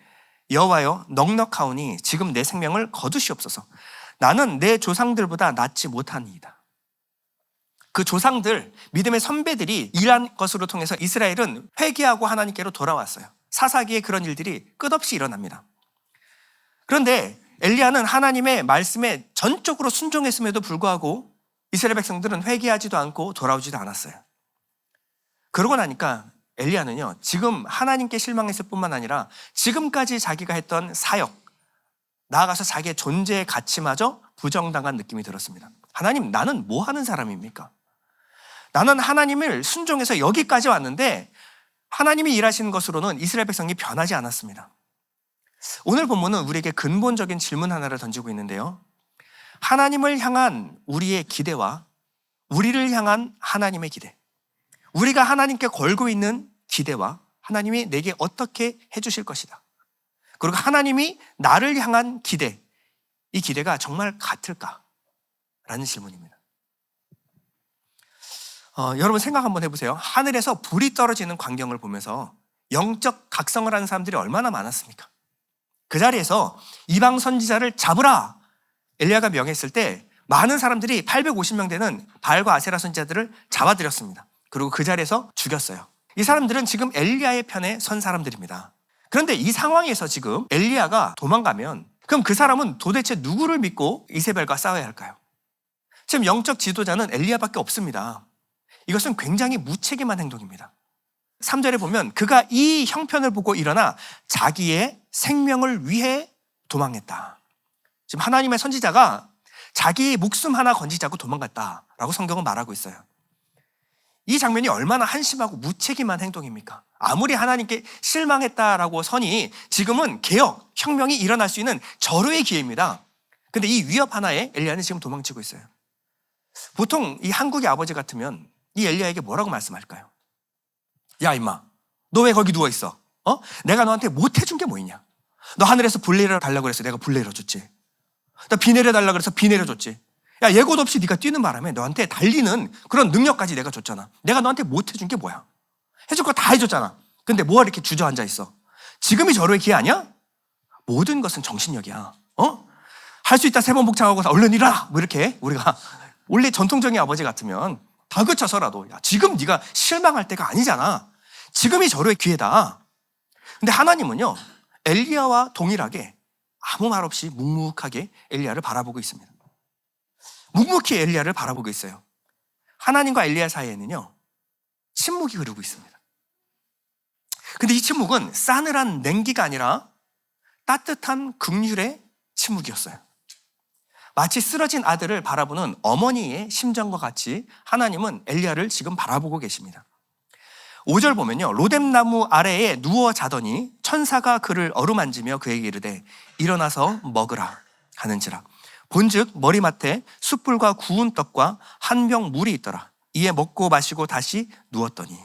여호와여, 넉넉하오니 지금 내 생명을 거두시옵소서. 나는 내 조상들보다 낫지 못하니이다. 그 조상들, 믿음의 선배들이 일한 것으로 통해서 이스라엘은 회개하고 하나님께로 돌아왔어요. 사사기에 그런 일들이 끝없이 일어납니다. 그런데 엘리야는 하나님의 말씀에 전적으로 순종했음에도 불구하고 이스라엘 백성들은 회개하지도 않고 돌아오지도 않았어요. 그러고 나니까 엘리야는요, 지금 하나님께 실망했을 뿐만 아니라 지금까지 자기가 했던 사역, 나아가서 자기의 존재의 가치마저 부정당한 느낌이 들었습니다. 하나님, 나는 뭐 하는 사람입니까? 나는 하나님을 순종해서 여기까지 왔는데 하나님이 일하시는 것으로는 이스라엘 백성이 변하지 않았습니다. 오늘 본문은 우리에게 근본적인 질문 하나를 던지고 있는데요. 하나님을 향한 우리의 기대와 우리를 향한 하나님의 기대, 우리가 하나님께 걸고 있는 기대와 하나님이 내게 어떻게 해주실 것이다, 그리고 하나님이 나를 향한 기대, 이 기대가 정말 같을까? 라는 질문입니다. 여러분 생각 한번 해보세요. 하늘에서 불이 떨어지는 광경을 보면서 영적 각성을 하는 사람들이 얼마나 많았습니까? 그 자리에서 이방 선지자를 잡으라! 엘리야가 명했을 때 많은 사람들이 850명 되는 바알과 아세라 선지자들을 잡아들였습니다. 그리고 그 자리에서 죽였어요. 이 사람들은 지금 엘리야의 편에 선 사람들입니다. 그런데 이 상황에서 지금 엘리야가 도망가면 그럼 그 사람은 도대체 누구를 믿고 이세벨과 싸워야 할까요? 지금 영적 지도자는 엘리야밖에 없습니다. 이것은 굉장히 무책임한 행동입니다. 3절에 보면 그가 이 형편을 보고 일어나 자기의 생명을 위해 도망했다. 지금 하나님의 선지자가 자기 목숨 하나 건지자고 도망갔다라고 성경은 말하고 있어요. 이 장면이 얼마나 한심하고 무책임한 행동입니까? 아무리 하나님께 실망했다라고 서니 지금은 개혁, 혁명이 일어날 수 있는 절호의 기회입니다. 근데 이 위협 하나에 엘리야는 지금 도망치고 있어요. 보통 이 한국의 아버지 같으면 이 엘리야에게 뭐라고 말씀할까요? 야 임마, 너 왜 거기 누워있어? 내가 너한테 못 해준 게 뭐 있냐? 너 하늘에서 불 내려 달라고 그래서 내가 불 내려줬지. 나 비 내려달라고 그래서 비 내려줬지. 야, 예고도 없이 네가 뛰는 바람에 너한테 달리는 그런 능력까지 내가 줬잖아. 내가 너한테 못 해준 게 뭐야? 해줄 거 다 해줬잖아. 근데 뭐가 이렇게 주저앉아 있어? 지금이 절호의 기회 아니야? 모든 것은 정신력이야. 할 수 있다 3번 복창하고 얼른 일어나. 뭐 이렇게 우리가 원래 전통적인 아버지 같으면 다그쳐서라도 야, 지금 네가 실망할 때가 아니잖아. 지금이 절호의 기회다. 근데 하나님은요, 엘리야와 동일하게 아무 말 없이 묵묵하게 엘리야를 바라보고 있습니다. 묵묵히 엘리야를 바라보고 있어요. 하나님과 엘리야 사이에는요, 침묵이 흐르고 있습니다. 근데 이 침묵은 싸늘한 냉기가 아니라 따뜻한 긍휼의 침묵이었어요. 마치 쓰러진 아들을 바라보는 어머니의 심정과 같이 하나님은 엘리야를 지금 바라보고 계십니다. 5절 보면요, 로뎀나무 아래에 누워 자더니 천사가 그를 어루만지며 그에게 이르되 일어나서 먹으라 하는지라. 본즉 머리맡에 숯불과 구운 떡과 한 병 물이 있더라. 이에 먹고 마시고 다시 누웠더니.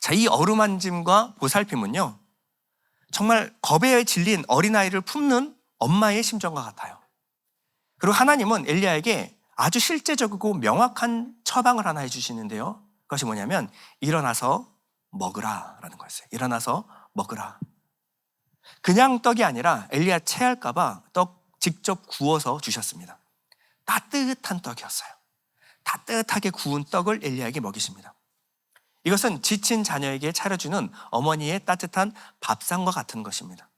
자, 이 어루만짐과 보살핌은요, 정말 겁에 질린 어린아이를 품는 엄마의 심정과 같아요. 그리고 하나님은 엘리야에게 아주 실제적이고 명확한 처방을 하나 해주시는데요, 그것이 뭐냐면 일어나서 먹으라라는 거였어요. 일어나서 먹으라. 그냥 떡이 아니라 엘리야 체할까 봐 떡 직접 구워서 주셨습니다. 따뜻한 떡이었어요. 따뜻하게 구운 떡을 엘리야에게 먹이십니다. 이것은 지친 자녀에게 차려주는 어머니의 따뜻한 밥상과 같은 것입니다.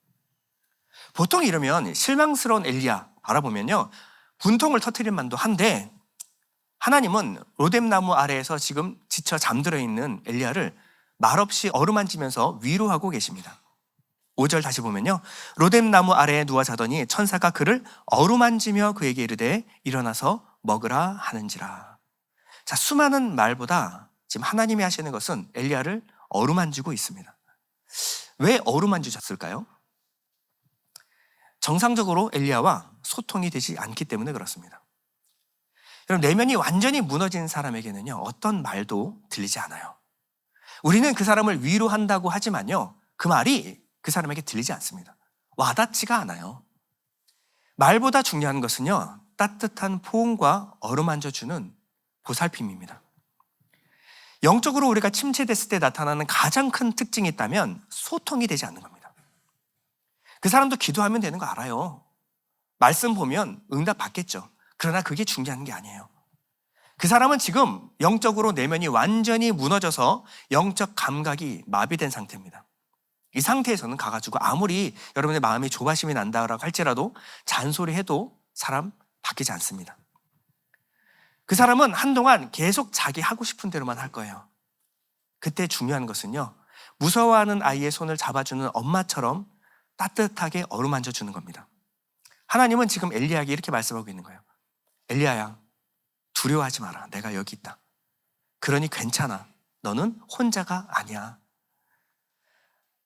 보통 이러면 실망스러운 엘리야 바라보면요, 분통을 터뜨릴 만도 한데 하나님은 로뎀나무 아래에서 지금 지쳐 잠들어 있는 엘리야를 말없이 어루만지면서 위로하고 계십니다. 5절 다시 보면요, 로뎀나무 아래에 누워 자더니 천사가 그를 어루만지며 그에게 이르되 일어나서 먹으라 하는지라. 자, 수많은 말보다 지금 하나님이 하시는 것은 엘리야를 어루만지고 있습니다. 왜 어루만지셨을까요? 정상적으로 엘리야와 소통이 되지 않기 때문에 그렇습니다. 여러분, 내면이 완전히 무너진 사람에게는요, 어떤 말도 들리지 않아요. 우리는 그 사람을 위로한다고 하지만요, 그 말이 그 사람에게 들리지 않습니다. 와닿지가 않아요. 말보다 중요한 것은요, 따뜻한 포옹과 어루만져주는 보살핌입니다. 영적으로 우리가 침체됐을 때 나타나는 가장 큰 특징이 있다면 소통이 되지 않는 겁니다. 그 사람도 기도하면 되는 거 알아요. 말씀 보면 응답 받겠죠. 그러나 그게 중요한 게 아니에요. 그 사람은 지금 영적으로 내면이 완전히 무너져서 영적 감각이 마비된 상태입니다. 이 상태에서는 가가지고 아무리 여러분의 마음이 조바심이 난다라고 할지라도 잔소리해도 사람 바뀌지 않습니다. 그 사람은 한동안 계속 자기 하고 싶은 대로만 할 거예요. 그때 중요한 것은요, 무서워하는 아이의 손을 잡아주는 엄마처럼 따뜻하게 어루만져 주는 겁니다. 하나님은 지금 엘리야에게 이렇게 말씀하고 있는 거예요. 엘리야야, 두려워하지 마라. 내가 여기 있다. 그러니 괜찮아. 너는 혼자가 아니야.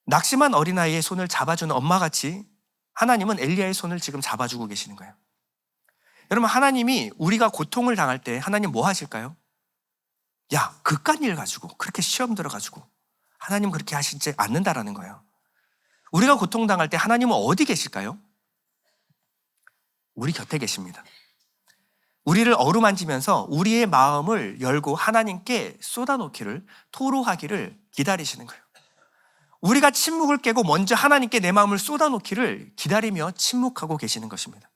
낙심한 어린아이의 손을 잡아주는 엄마같이 하나님은 엘리야의 손을 지금 잡아주고 계시는 거예요. 여러분, 하나님이 우리가 고통을 당할 때 하나님 뭐 하실까요? 야, 그깟 일 가지고 그렇게 시험 들어가지고 하나님 그렇게 하시지 않는다라는 거예요. 우리가 고통당할 때 하나님은 어디 계실까요? 우리 곁에 계십니다. 우리를 어루만지면서 우리의 마음을 열고 하나님께 쏟아놓기를, 토로하기를 기다리시는 거예요. 우리가 침묵을 깨고 먼저 하나님께 내 마음을 쏟아놓기를 기다리며 침묵하고 계시는 것입니다.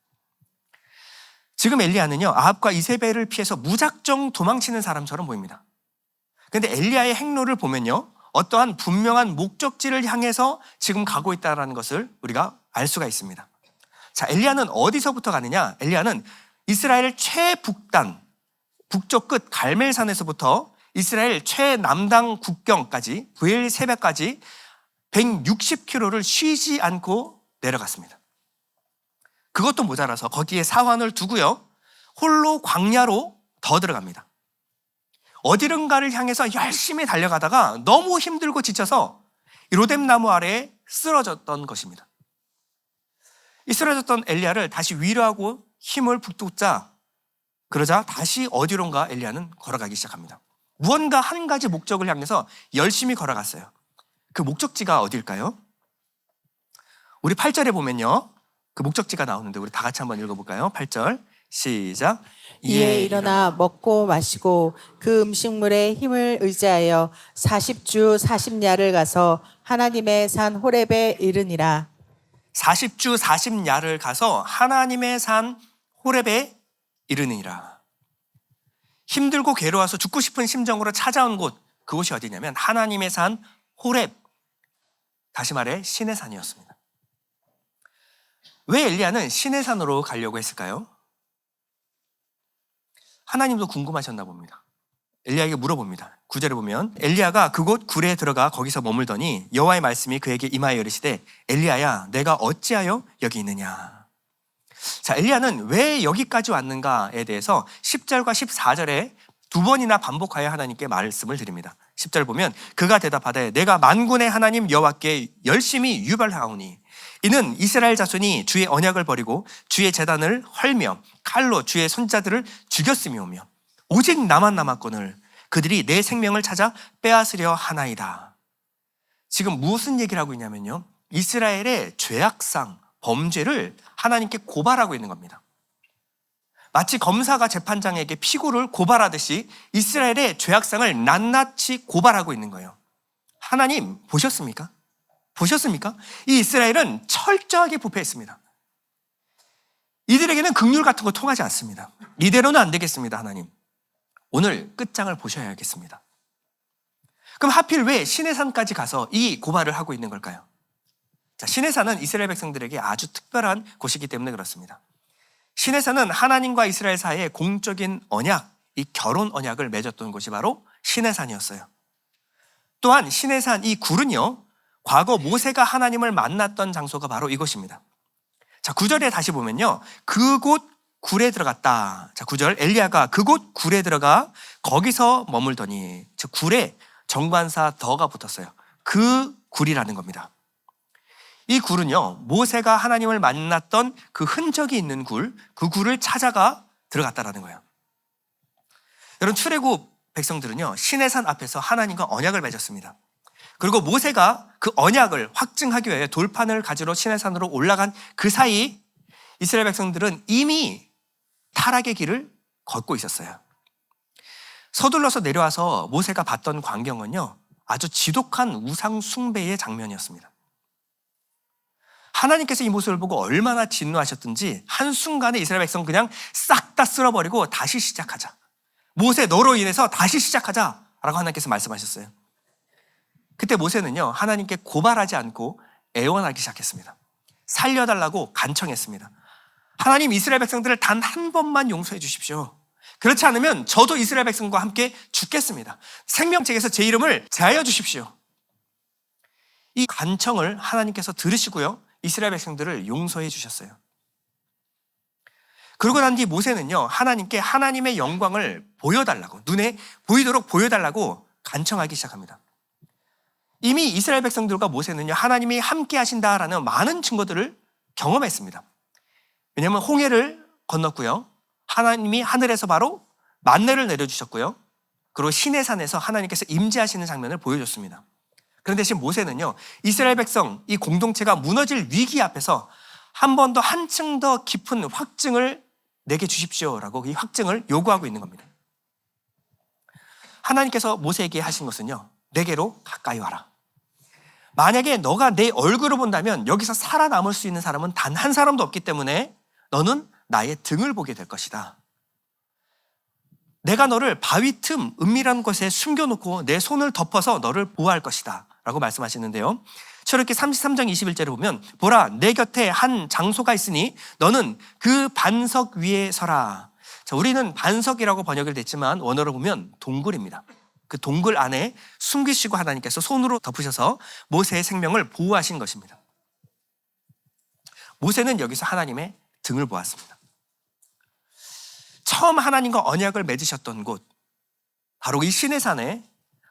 지금 엘리야는요, 아합과 이세벨을 피해서 무작정 도망치는 사람처럼 보입니다. 그런데 엘리야의 행로를 보면요, 어떠한 분명한 목적지를 향해서 지금 가고 있다는 것을 우리가 알 수가 있습니다. 자, 엘리야는 어디서부터 가느냐? 엘리야는 이스라엘 최북단, 북쪽 끝 갈멜산에서부터 이스라엘 최남단 국경까지, 브엘세바까지 160km를 쉬지 않고 내려갔습니다. 그것도 모자라서 거기에 사환을 두고요, 홀로 광야로 더 들어갑니다. 어디론가를 향해서 열심히 달려가다가 너무 힘들고 지쳐서 로뎀나무 아래에 쓰러졌던 것입니다. 이 쓰러졌던 엘리야를 다시 위로하고 힘을 북돋자, 그러자 다시 어디론가 엘리야는 걸어가기 시작합니다. 무언가 한 가지 목적을 향해서 열심히 걸어갔어요. 그 목적지가 어딜까요? 우리 8절에 보면요, 그 목적지가 나오는데 우리 다 같이 한번 읽어볼까요? 8절 시작. 이에 일어나 먹고 마시고 그 음식물의 힘을 의지하여 40주 40야를 가서 하나님의 산 호렙에 이르니라. 40주 40야를 가서 하나님의 산 호렙에 이르니라. 힘들고 괴로워서 죽고 싶은 심정으로 찾아온 곳, 그곳이 어디냐면 하나님의 산 호렙, 다시 말해 신의 산이었습니다. 왜 엘리야는 신의 산으로 가려고 했을까요? 하나님도 궁금하셨나 봅니다. 엘리야에게 물어봅니다. 9절에 보면 엘리야가 그곳 굴에 들어가 거기서 머물더니 여호와의 말씀이 그에게 임하여 이르시되 엘리야야 내가 어찌하여 여기 있느냐. 자, 엘리야는 왜 여기까지 왔는가에 대해서 10절과 14절에 두 번이나 반복하여 하나님께 말씀을 드립니다. 10절 보면 그가 대답하되 내가 만군의 하나님 여호와께 열심히 유발하오니 이는 이스라엘 자손이 주의 언약을 버리고 주의 제단을 헐며 칼로 주의 선자들을 죽였음이오며 오직 나만 남았거늘 그들이 내 생명을 찾아 빼앗으려 하나이다. 지금 무슨 얘기를 하고 있냐면요, 이스라엘의 죄악상, 범죄를 하나님께 고발하고 있는 겁니다. 마치 검사가 재판장에게 피고를 고발하듯이 이스라엘의 죄악상을 낱낱이 고발하고 있는 거예요. 하나님 보셨습니까? 보셨습니까? 이 이스라엘은 철저하게 부패했습니다. 이들에게는 긍휼 같은 거 통하지 않습니다. 이대로는 안 되겠습니다. 하나님, 오늘 끝장을 보셔야겠습니다. 그럼 하필 왜 신의 산까지 가서 이 고발을 하고 있는 걸까요? 자, 신의 산은 이스라엘 백성들에게 아주 특별한 곳이기 때문에 그렇습니다. 신의 산은 하나님과 이스라엘 사이의 공적인 언약, 이 결혼 언약을 맺었던 곳이 바로 신의 산이었어요. 또한 신의 산 이 굴은요, 과거 모세가 하나님을 만났던 장소가 바로 이곳입니다. 자, 9절에 다시 보면요, 그곳 굴에 들어갔다. 자, 9절 엘리야가 그곳 굴에 들어가 거기서 머물더니, 즉 굴에 정관사 더가 붙었어요. 그 굴이라는 겁니다. 이 굴은요, 모세가 하나님을 만났던 그 흔적이 있는 굴, 그 굴을 찾아가 들어갔다라는 거예요. 여러분, 출애굽 백성들은요, 신의 산 앞에서 하나님과 언약을 맺었습니다. 그리고 모세가 그 언약을 확증하기 위해 돌판을 가지러 신의 산으로 올라간 그 사이 이스라엘 백성들은 이미 타락의 길을 걷고 있었어요. 서둘러서 내려와서 모세가 봤던 광경은요, 아주 지독한 우상 숭배의 장면이었습니다. 하나님께서 이 모습을 보고 얼마나 진노하셨든지 한순간에 이스라엘 백성 그냥 싹 다 쓸어버리고 다시 시작하자. 모세 너로 인해서 다시 시작하자 라고 하나님께서 말씀하셨어요. 그때 모세는요, 하나님께 고발하지 않고 애원하기 시작했습니다. 살려달라고 간청했습니다. 하나님, 이스라엘 백성들을 단 한 번만 용서해 주십시오. 그렇지 않으면 저도 이스라엘 백성과 함께 죽겠습니다. 생명책에서 제 이름을 제하여 주십시오. 이 간청을 하나님께서 들으시고요, 이스라엘 백성들을 용서해 주셨어요. 그러고 난 뒤 모세는요, 하나님께 하나님의 영광을 보여달라고, 눈에 보이도록 보여달라고 간청하기 시작합니다. 이미 이스라엘 백성들과 모세는요, 하나님이 함께 하신다라는 많은 증거들을 경험했습니다. 왜냐하면 홍해를 건넜고요, 하나님이 하늘에서 바로 만나를 내려주셨고요, 그리고 시내 산에서 하나님께서 임재하시는 장면을 보여줬습니다. 그런데 지금 모세는요, 이스라엘 백성 이 공동체가 무너질 위기 앞에서 한 번 더 한층 더 깊은 확증을 내게 주십시오라고 이 확증을 요구하고 있는 겁니다. 하나님께서 모세에게 하신 것은요, 내게로 가까이 와라. 만약에 너가 내 얼굴을 본다면 여기서 살아남을 수 있는 사람은 단 한 사람도 없기 때문에 너는 나의 등을 보게 될 것이다. 내가 너를 바위 틈 은밀한 곳에 숨겨놓고 내 손을 덮어서 너를 보호할 것이다 라고 말씀하시는데요, 출애굽기 33장 21절에 보면 보라 내 곁에 한 장소가 있으니 너는 그 반석 위에 서라. 자, 우리는 반석이라고 번역을 됐지만 원어로 보면 동굴입니다. 그 동굴 안에 숨기시고 하나님께서 손으로 덮으셔서 모세의 생명을 보호하신 것입니다. 모세는 여기서 하나님의 등을 보았습니다. 처음 하나님과 언약을 맺으셨던 곳, 바로 이 시내 산에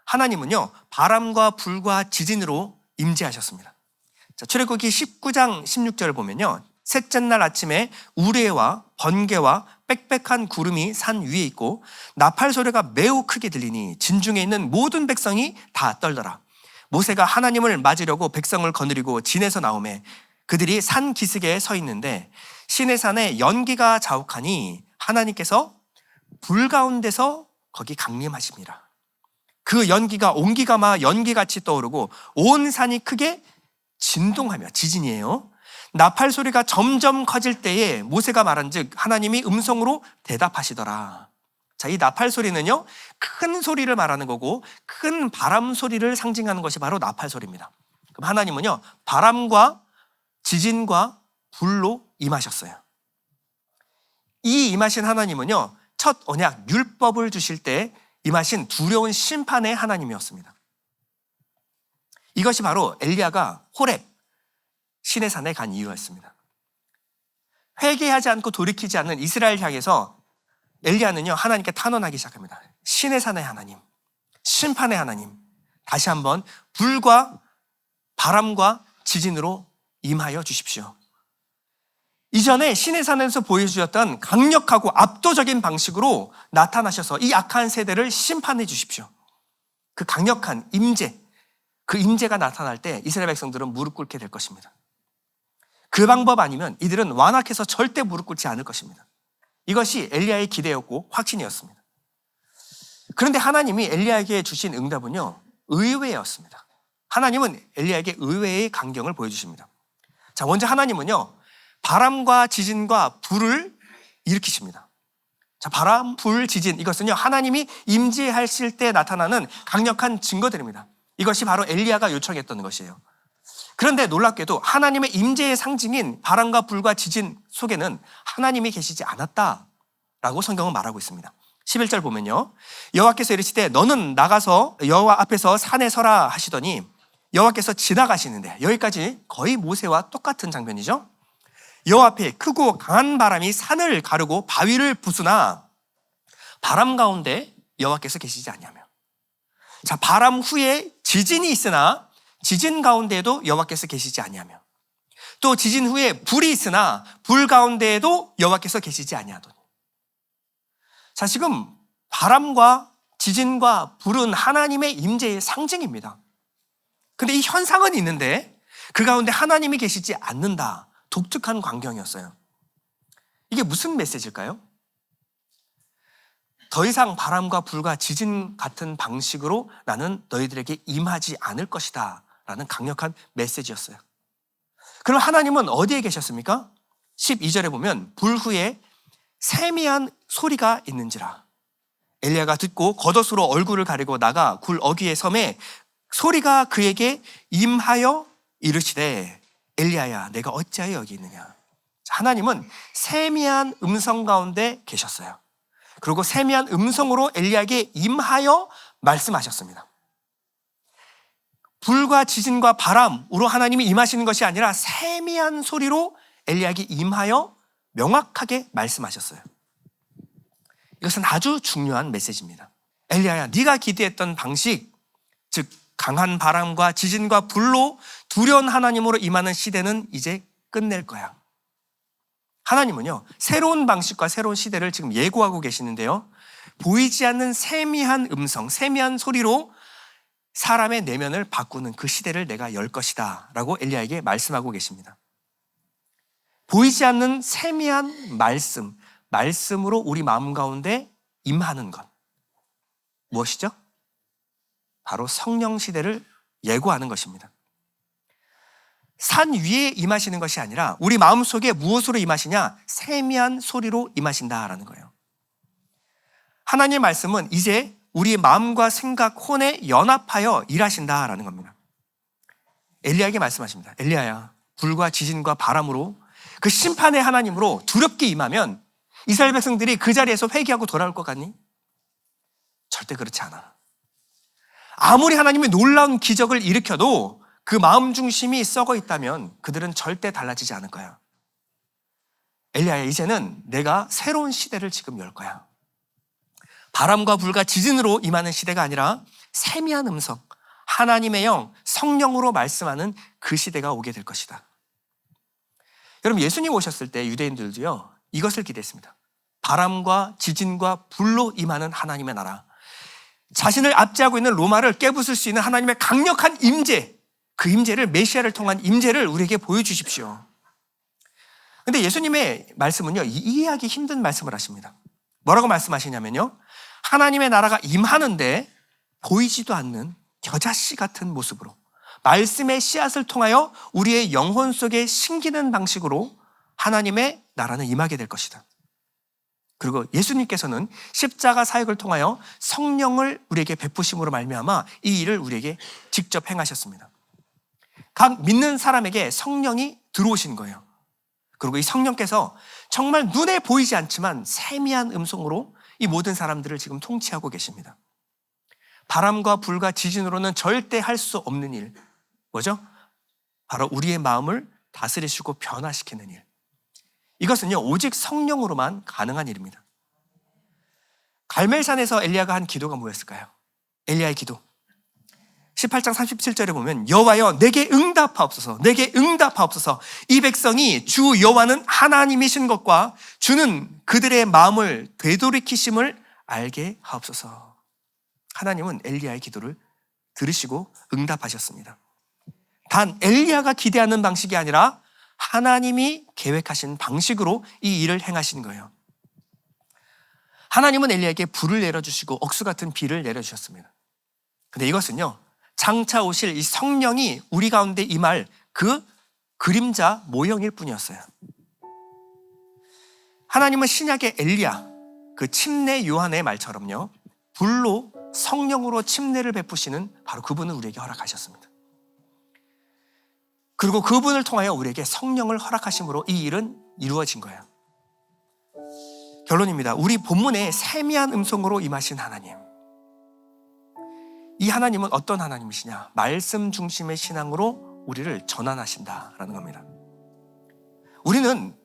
하나님은요, 바람과 불과 지진으로 임재하셨습니다. 자, 출애굽기 19장 16절을 보면요, 셋째 날 아침에 우레와 번개와 빽빽한 구름이 산 위에 있고 나팔 소리가 매우 크게 들리니 진중에 있는 모든 백성이 다 떨더라. 모세가 하나님을 맞으려고 백성을 거느리고 진에서 나오매 그들이 산 기슭에 서 있는데 시내산에 연기가 자욱하니 하나님께서 불 가운데서 거기 강림하십니다. 그 연기가 온기가 막 연기같이 떠오르고 온 산이 크게 진동하며, 지진이에요. 나팔 소리가 점점 커질 때에 모세가 말한즉 하나님이 음성으로 대답하시더라. 자, 이 나팔 소리는요, 큰 소리를 말하는 거고 큰 바람 소리를 상징하는 것이 바로 나팔 소리입니다. 그럼 하나님은요, 바람과 지진과 불로 임하셨어요. 이 임하신 하나님은요, 첫 언약 율법을 주실 때 임하신 두려운 심판의 하나님이었습니다. 이것이 바로 엘리야가 호렙 시내산에 간 이유였습니다. 회개하지 않고 돌이키지 않는 이스라엘 향해서 엘리야는요, 하나님께 탄원하기 시작합니다. 시내산의 하나님, 심판의 하나님, 다시 한번 불과 바람과 지진으로 임하여 주십시오. 이전에 시내산에서 보여주셨던 강력하고 압도적인 방식으로 나타나셔서 이 악한 세대를 심판해 주십시오. 그 강력한 임재, 그 임재가 나타날 때 이스라엘 백성들은 무릎 꿇게 될 것입니다. 그 방법 아니면 이들은 완악해서 절대 무릎 꿇지 않을 것입니다. 이것이 엘리야의 기대였고 확신이었습니다. 그런데 하나님이 엘리야에게 주신 응답은요, 의외였습니다. 하나님은 엘리야에게 의외의 강경을 보여주십니다. 자, 먼저 하나님은요, 바람과 지진과 불을 일으키십니다. 자, 바람, 불, 지진, 이것은요, 하나님이 임재하실 때 나타나는 강력한 증거들입니다. 이것이 바로 엘리야가 요청했던 것이에요. 그런데 놀랍게도 하나님의 임재의 상징인 바람과 불과 지진 속에는 하나님이 계시지 않았다라고 성경은 말하고 있습니다. 11절 보면요, 여호와께서 이르시되 너는 나가서 여호와 앞에서 산에 서라 하시더니 여호와께서 지나가시는데, 여기까지 거의 모세와 똑같은 장면이죠. 여호와 앞에 크고 강한 바람이 산을 가르고 바위를 부수나 바람 가운데 여호와께서 계시지 아니하며, 자, 바람 후에 지진이 있으나 지진 가운데에도 여호와께서 계시지 아니하며, 또 지진 후에 불이 있으나 불 가운데에도 여호와께서 계시지 아니하더니. 자, 지금 바람과 지진과 불은 하나님의 임재의 상징입니다. 근데 이 현상은 있는데 그 가운데 하나님이 계시지 않는다. 독특한 광경이었어요. 이게 무슨 메시지일까요? 더 이상 바람과 불과 지진 같은 방식으로 나는 너희들에게 임하지 않을 것이다 라는 강력한 메시지였어요. 그럼 하나님은 어디에 계셨습니까? 12절에 보면 불 후에 세미한 소리가 있는지라. 엘리야가 듣고 겉옷으로 얼굴을 가리고 나가 굴 어귀에 섬에 소리가 그에게 임하여 이르시되 엘리야야 내가 어찌하여 여기 있느냐. 하나님은 세미한 음성 가운데 계셨어요. 그리고 세미한 음성으로 엘리야에게 임하여 말씀하셨습니다. 불과 지진과 바람으로 하나님이 임하시는 것이 아니라 세미한 소리로 엘리야에게 임하여 명확하게 말씀하셨어요. 이것은 아주 중요한 메시지입니다. 엘리야야, 네가 기대했던 방식, 즉 강한 바람과 지진과 불로 두려운 하나님으로 임하는 시대는 이제 끝낼 거야. 하나님은요, 새로운 방식과 새로운 시대를 지금 예고하고 계시는데요, 보이지 않는 세미한 음성, 세미한 소리로 사람의 내면을 바꾸는 그 시대를 내가 열 것이다 라고 엘리야에게 말씀하고 계십니다. 보이지 않는 세미한 말씀으로 우리 마음 가운데 임하는 것, 무엇이죠? 바로 성령 시대를 예고하는 것입니다. 산 위에 임하시는 것이 아니라 우리 마음속에 무엇으로 임하시냐? 세미한 소리로 임하신다라는 거예요. 하나님의 말씀은 이제 우리의 마음과 생각, 혼에 연합하여 일하신다라는 겁니다. 엘리야에게 말씀하십니다. 엘리야야, 불과 지진과 바람으로 그 심판의 하나님으로 두렵게 임하면 이스라엘 백성들이 그 자리에서 회개하고 돌아올 것 같니? 절대 그렇지 않아. 아무리 하나님이 놀라운 기적을 일으켜도 그 마음 중심이 썩어 있다면 그들은 절대 달라지지 않을 거야. 엘리야야, 이제는 내가 새로운 시대를 지금 열 거야. 바람과 불과 지진으로 임하는 시대가 아니라 세미한 음성, 하나님의 영, 성령으로 말씀하는 그 시대가 오게 될 것이다. 여러분, 예수님 오셨을 때 유대인들도요, 이것을 기대했습니다. 바람과 지진과 불로 임하는 하나님의 나라, 자신을 압제하고 있는 로마를 깨부술 수 있는 하나님의 강력한 임재, 그 임재를, 메시아를 통한 임재를 우리에게 보여주십시오. 근데 예수님의 말씀은요, 이해하기 힘든 말씀을 하십니다. 뭐라고 말씀하시냐면요, 하나님의 나라가 임하는데 보이지도 않는 겨자씨 같은 모습으로 말씀의 씨앗을 통하여 우리의 영혼 속에 심기는 방식으로 하나님의 나라는 임하게 될 것이다. 그리고 예수님께서는 십자가 사역을 통하여 성령을 우리에게 베푸심으로 말미암아 이 일을 우리에게 직접 행하셨습니다. 각 믿는 사람에게 성령이 들어오신 거예요. 그리고 이 성령께서 정말 눈에 보이지 않지만 세미한 음성으로 이 모든 사람들을 지금 통치하고 계십니다. 바람과 불과 지진으로는 절대 할 수 없는 일, 뭐죠? 바로 우리의 마음을 다스리시고 변화시키는 일. 이것은요, 오직 성령으로만 가능한 일입니다. 갈멜산에서 엘리야가 한 기도가 뭐였을까요? 엘리야의 기도. 18장 37절에 보면 여호와여 내게 응답하옵소서, 내게 응답하옵소서. 이 백성이 주 여호와는 하나님이신 것과 주는 그들의 마음을 되돌이키심을 알게 하옵소서. 하나님은 엘리야의 기도를 들으시고 응답하셨습니다. 단 엘리야가 기대하는 방식이 아니라 하나님이 계획하신 방식으로 이 일을 행하신 거예요. 하나님은 엘리야에게 불을 내려주시고 억수 같은 비를 내려주셨습니다. 근데 이것은요, 장차 오실 이 성령이 우리 가운데 임할 그 그림자 모형일 뿐이었어요. 하나님은 신약의 엘리야, 그 침례 요한의 말처럼요, 불로 성령으로 침례를 베푸시는 바로 그분을 우리에게 허락하셨습니다. 그리고 그분을 통하여 우리에게 성령을 허락하심으로 이 일은 이루어진 거예요. 결론입니다. 우리 본문에 세미한 음성으로 임하신 하나님, 이 하나님은 어떤 하나님이시냐? 말씀 중심의 신앙으로 우리를 전환하신다라는 겁니다. 우리는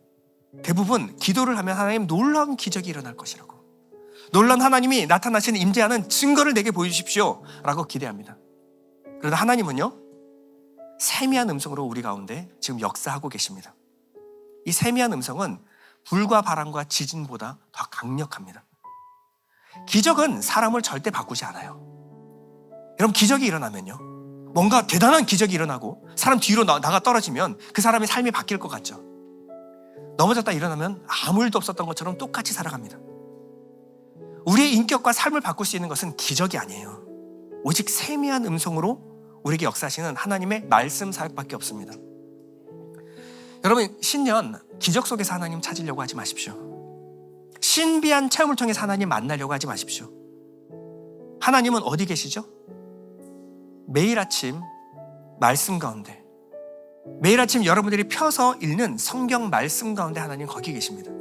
대부분 기도를 하면 하나님 놀라운 기적이 일어날 것이라고, 놀라운 하나님이 나타나시는 임재하는 증거를 내게 보여주십시오 라고 기대합니다. 그러나 하나님은요, 세미한 음성으로 우리 가운데 지금 역사하고 계십니다. 이 세미한 음성은 불과 바람과 지진보다 더 강력합니다. 기적은 사람을 절대 바꾸지 않아요. 여러분, 기적이 일어나면요, 뭔가 대단한 기적이 일어나고 사람 뒤로 나가 떨어지면 그 사람의 삶이 바뀔 것 같죠. 넘어졌다 일어나면 아무 일도 없었던 것처럼 똑같이 살아갑니다. 우리의 인격과 삶을 바꿀 수 있는 것은 기적이 아니에요. 오직 세미한 음성으로 우리에게 역사하시는 하나님의 말씀 사역밖에 없습니다. 여러분, 신년 기적 속에서 하나님 찾으려고 하지 마십시오. 신비한 체험을 통해서 하나님 만나려고 하지 마십시오. 하나님은 어디 계시죠? 매일 아침 말씀 가운데, 매일 아침 여러분들이 펴서 읽는 성경 말씀 가운데 하나님 거기 계십니다.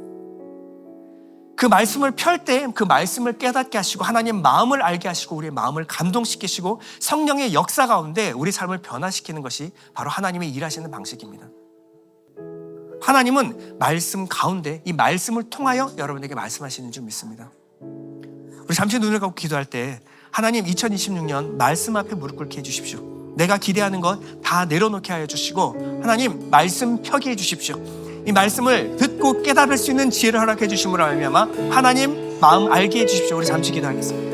그 말씀을 펼 때 그 말씀을 깨닫게 하시고 하나님 마음을 알게 하시고 우리의 마음을 감동시키시고 성령의 역사 가운데 우리 삶을 변화시키는 것이 바로 하나님의 일하시는 방식입니다. 하나님은 말씀 가운데 이 말씀을 통하여 여러분에게 말씀하시는 줄 믿습니다. 우리 잠시 눈을 감고 기도할 때 하나님 2026년 말씀 앞에 무릎 꿇게 해주십시오. 내가 기대하는 것 다 내려놓게 하여 주시고 하나님 말씀 펴게 해주십시오. 이 말씀을 듣고 깨달을 수 있는 지혜를 허락해 주심으로 말미암아 하나님 마음 알게 해주십시오. 우리 잠시 기도하겠습니다.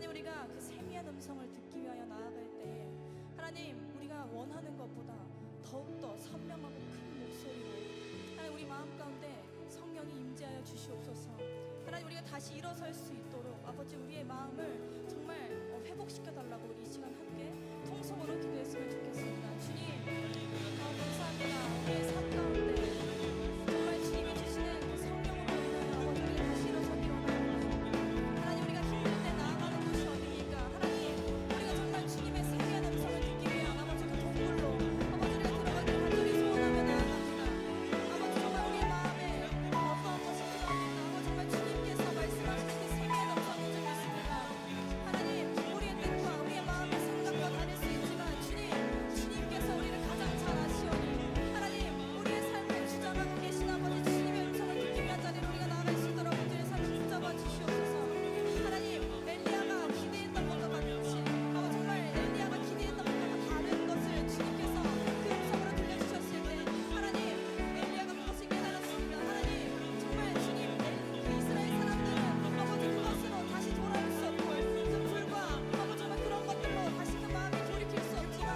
하나님 우리가 그 세미한 음성을 듣기 위하여 나아갈 때에 하나님 우리가 원하는 것보다 더욱더 선명하고 큰 목소리로 하나님 우리 마음 가운데 성령이 임재하여 주시옵소서. 하나님 우리가 다시 일어설 수 있도록 아버지 우리의 마음을 정말 회복시켜 달라고 우리 이 시간 함께 통성으로 기도했으면 좋겠습니다. 주님 감사합니다. 우리의 삶 가운데 정말 주님이 주시는 그 성령으로 인하여 아버지 우리가 다시 일어서기 원합니다. 하나님 우리가 힘들 때 나아가는 곳이 어디입니까? 하나님 우리가 정말 주님의 세미한 음성을 듣기 위해 아버지 그 동굴로 아버지 우리가 들어가길 간절히 소원하며 나아갑니다. 아버지 정말 우리의 마음에 어떠한 것이 필요합니까? 아버지 정말 주님께서 말씀하시는 그 세미한 음성인 줄 믿습니다. 하나님 우리의 뜻과 우리의 마음의 생각과 다를 수 있지만 주님께서 우리를 가장 잘 아시오니 하나님 우리의 삶을 주장하고 계신 아버지 주님의 음성을 듣기 위한 자리로 우리가 나아갈 수 있도록 우리의 삶을 붙잡아 주시옵소서. 하나님 엘리야가 기대했던 것과 같이 아버지 정말 엘리야가 기대했던 것과 다른 것을 주님께서 그 음성으로 들려주셨을 때 하나님 엘리야가 그것을 깨달았습니다. 하나님 정말 주님 그 이스라엘 사람들은 아버지 그것으로 다시 돌아올 수 없고 그 불과 아버지 정말 그런 것들로 다시 그 마음이 돌이킬 수 없지만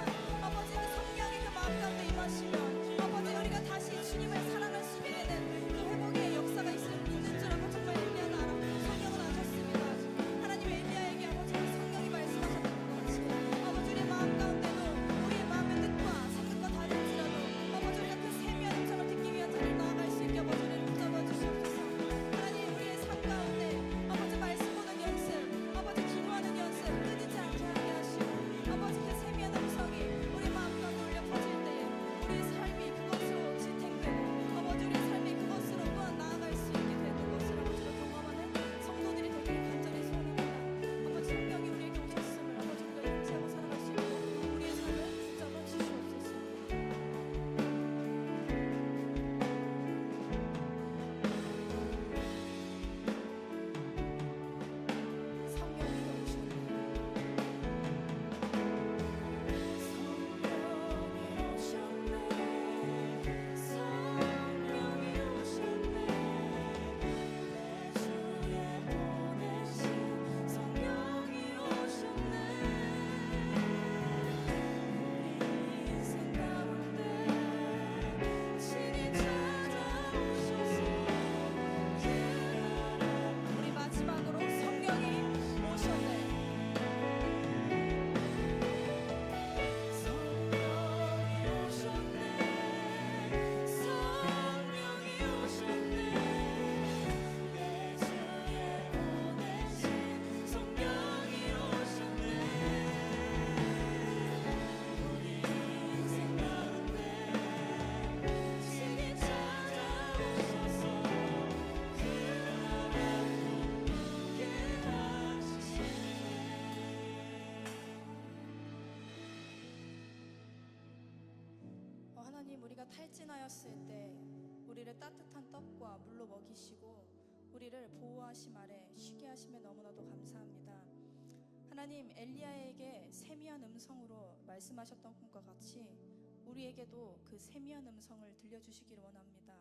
아버지 그 성령의 그 마음 가운데 임하시면 아버지 우리가 다시 주님을 사랑할 수 있게 되는 그 회복의 역사가 있는 줄 알고 정말 엘리야는 성령을 아셨습니다. 하나님 엘리야에게 아버지 그 성령이 말씀하셨던 것 같이 아버지 우리의 마음 가운데도 우리의 마음의 뜻과 생각과 다를지라도 아버지 우리가 그 세미한 음성을 듣기 위한 자리로 나아갈 수 있게 아버지 우리를 붙잡아 주시옵소서. 하나님 우리의 삶 가운데 아버지 말씀 보는 연습 아버지 기도하는 연습 끊이지 않게 하게 하시고 아버지 그 세미한 음성이 우리 마음 가운데 울려 퍼질 때에 우리의 삶이 그것으로 지탱되고 아버지 우리의 삶이 그것으로 또한 나아갈 수 있게 되는 것을 아버지가 경험하는 성도들이 되기를 간절히 소원합니다. 아버지 성령이 우리에게 오셨음을 아버지 우리가 인지하고 살아갈 수 있도록 우리의 삶을 붙잡아 주시옵소서. 성령이 우리 마지막으로 성령이 오셨네. 하나님 우리가 탈진하였을 때 우리를 따뜻한 떡과 물로 먹이시고 우리를 보호하심 아래 쉬게 하심에 너무나도 감사합니다. 하나님 엘리야에게 세미한 음성으로 말씀하셨던 것과 같이 우리에게도 그 세미한 음성을 들려주시기를 원합니다.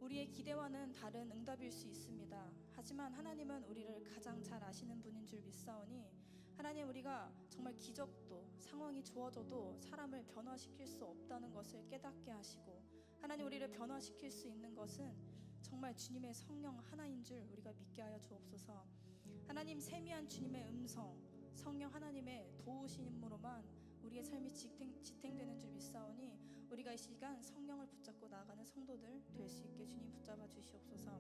우리의 기대와는 다른 응답일 수 있습니다. 하지만 하나님은 우리를 가장 잘 아시는 분인 줄 믿사오니 하나님 우리가 정말 기적도 상황이 좋아져도 사람을 변화시킬 수 없다는 것을 깨닫게 하시고 하나님 우리를 변화시킬 수 있는 것은 정말 주님의 성령 하나인 줄 우리가 믿게 하여 주옵소서. 하나님 세미한 주님의 음성 성령 하나님의 도우심으로만 우리의 삶이 지탱되는 줄 믿사오니 우리가 이 시간 성령을 붙잡고 나아가는 성도들 될 수 있게 주님 붙잡아 주시옵소서.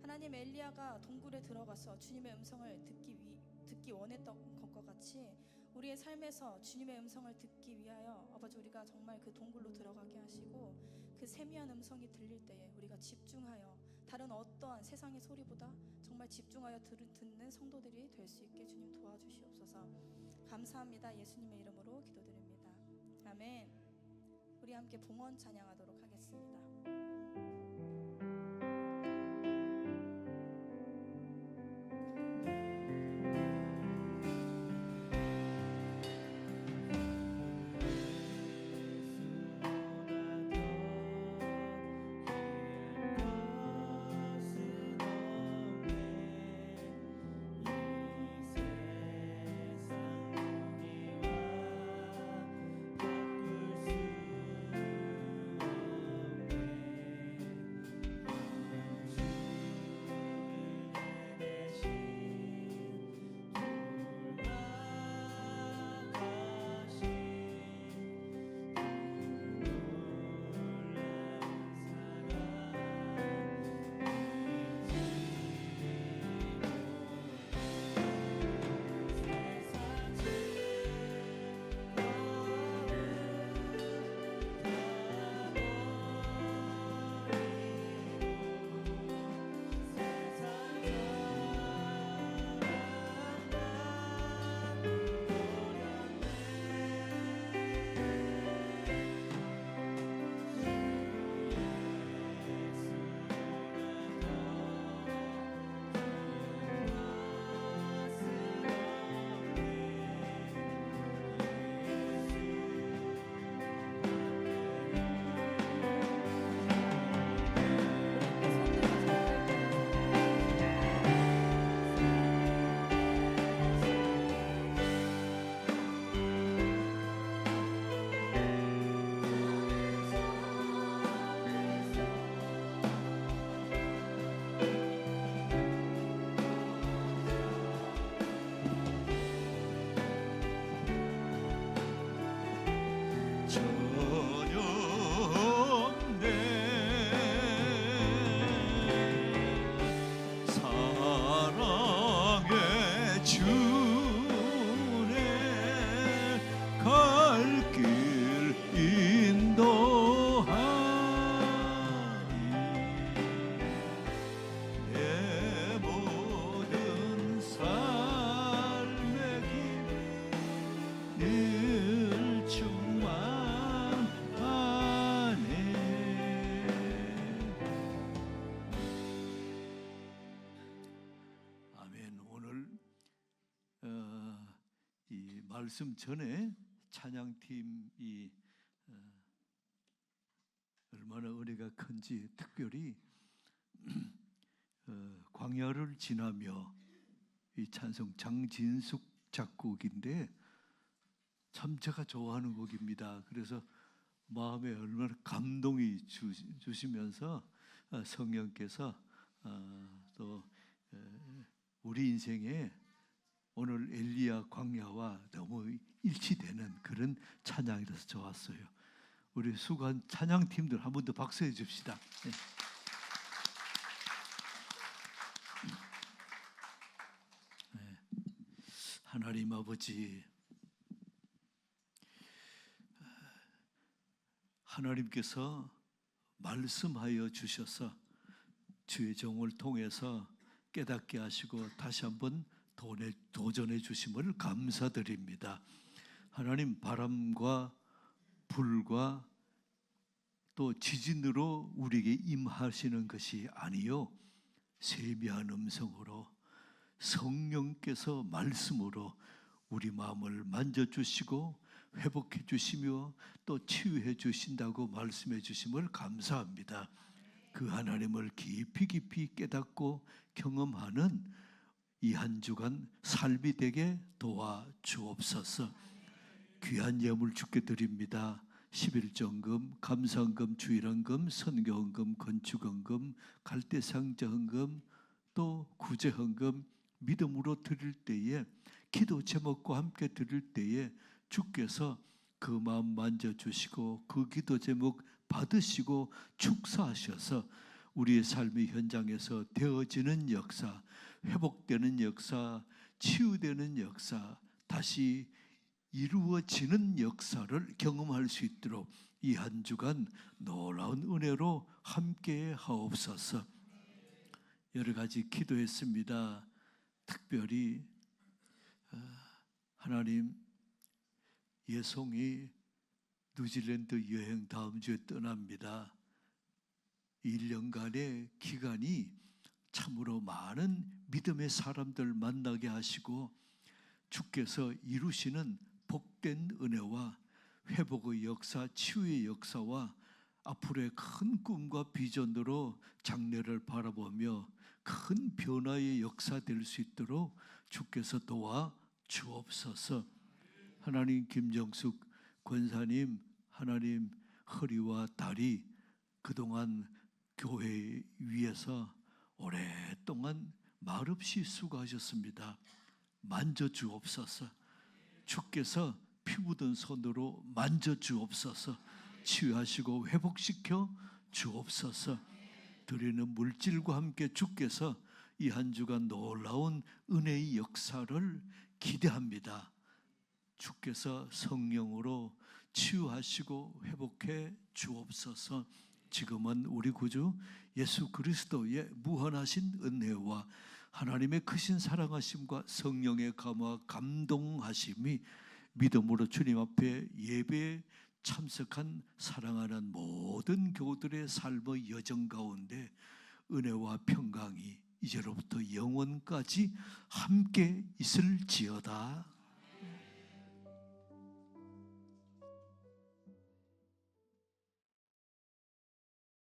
하나님 엘리야가 동굴에 들어가서 주님의 음성을 듣기 원했던 것과 같이 우리의 삶에서 주님의 음성을 듣기 위하여 아버지 우리가 정말 그 동굴로 들어가게 하시고 그 세미한 음성이 들릴 때에 우리가 집중하여 다른 어떠한 세상의 소리보다 정말 집중하여 듣는 성도들이 될 수 있게 주님 도와주시옵소서. 감사합니다. 예수님의 이름으로 기도드립니다. 아멘. 우리 함께 봉헌 찬양하도록 하겠습니다. 것은 없네 이 말씀 전에 찬양팀이 얼마나 은혜가 큰지 특별히 광야를 지나며 이 찬송 장진숙 작곡인데 참 제가 좋아하는 곡입니다. 그래서 마음에 얼마나 감동이 주시면서 성령께서 또 우리 인생에 오늘 엘리야 광야와 너무 일치되는 그런 찬양이라서 좋았어요. 우리 수고한 찬양팀들 한 번 더 박수해 줍시다. 네. 네. 하나님 아버지, 하나님께서 말씀하여 주셔서 주의 종을 통해서 깨닫게 하시고 다시 한번 도전해 주심을 감사드립니다. 하나님, 바람과 불과 또 지진으로 우리에게 임하시는 것이 아니요 세미한 음성으로 성령께서 말씀으로 우리 마음을 만져주시고 회복해 주시며 또 치유해 주신다고 말씀해 주심을 감사합니다. 그 하나님을 깊이 깨닫고 경험하는 이 한 주간 삶이 되게 도와주옵소서. 귀한 예물 주께 드립니다. 11정금, 감사헌금, 주일헌금, 선교헌금, 건축헌금, 갈대상자헌금, 또 구제헌금 믿음으로 드릴 때에, 기도 제목과 함께 드릴 때에 주께서 그 마음 만져주시고 그 기도 제목 받으시고 축사하셔서 우리의 삶의 현장에서 되어지는 역사, 회복되는 역사, 치유되는 역사, 다시 이루어지는 역사를 경험할 수 있도록 이 한 주간 놀라운 은혜로 함께 하옵소서. 여러 가지 기도했습니다. 특별히 하나님, 예송이 뉴질랜드 여행 다음 주에 떠납니다. 1년간의 기간이 참으로 많은 믿음의 사람들 만나게 하시고 주께서 이루시는 복된 은혜와 회복의 역사, 치유의 역사와 앞으로의 큰 꿈과 비전으로 장래를 바라보며 큰 변화의 역사 될 수 있도록 주께서 도와 주옵소서. 하나님, 김정숙 권사님, 하나님 허리와 다리 그동안 교회 위에서 오랫동안 말없이 수고하셨습니다. 만져주옵소서. 주께서 피 묻은 손으로 만져주옵소서. 치유하시고 회복시켜 주옵소서. 드리는 물질과 함께 주께서 이 한 주간 놀라운 은혜의 역사를 기대합니다. 주께서 성령으로 치유하시고 회복해 주옵소서. 지금은 우리 구주 예수 그리스도의 무한하신 은혜와 하나님의 크신 사랑하심과 성령의 감화 감동하심이 믿음으로 주님 앞에 예배에 참석한 사랑하는 모든 교우들의 삶의 여정 가운데 은혜와 평강이 이제로부터 영원까지 함께 있을지어다.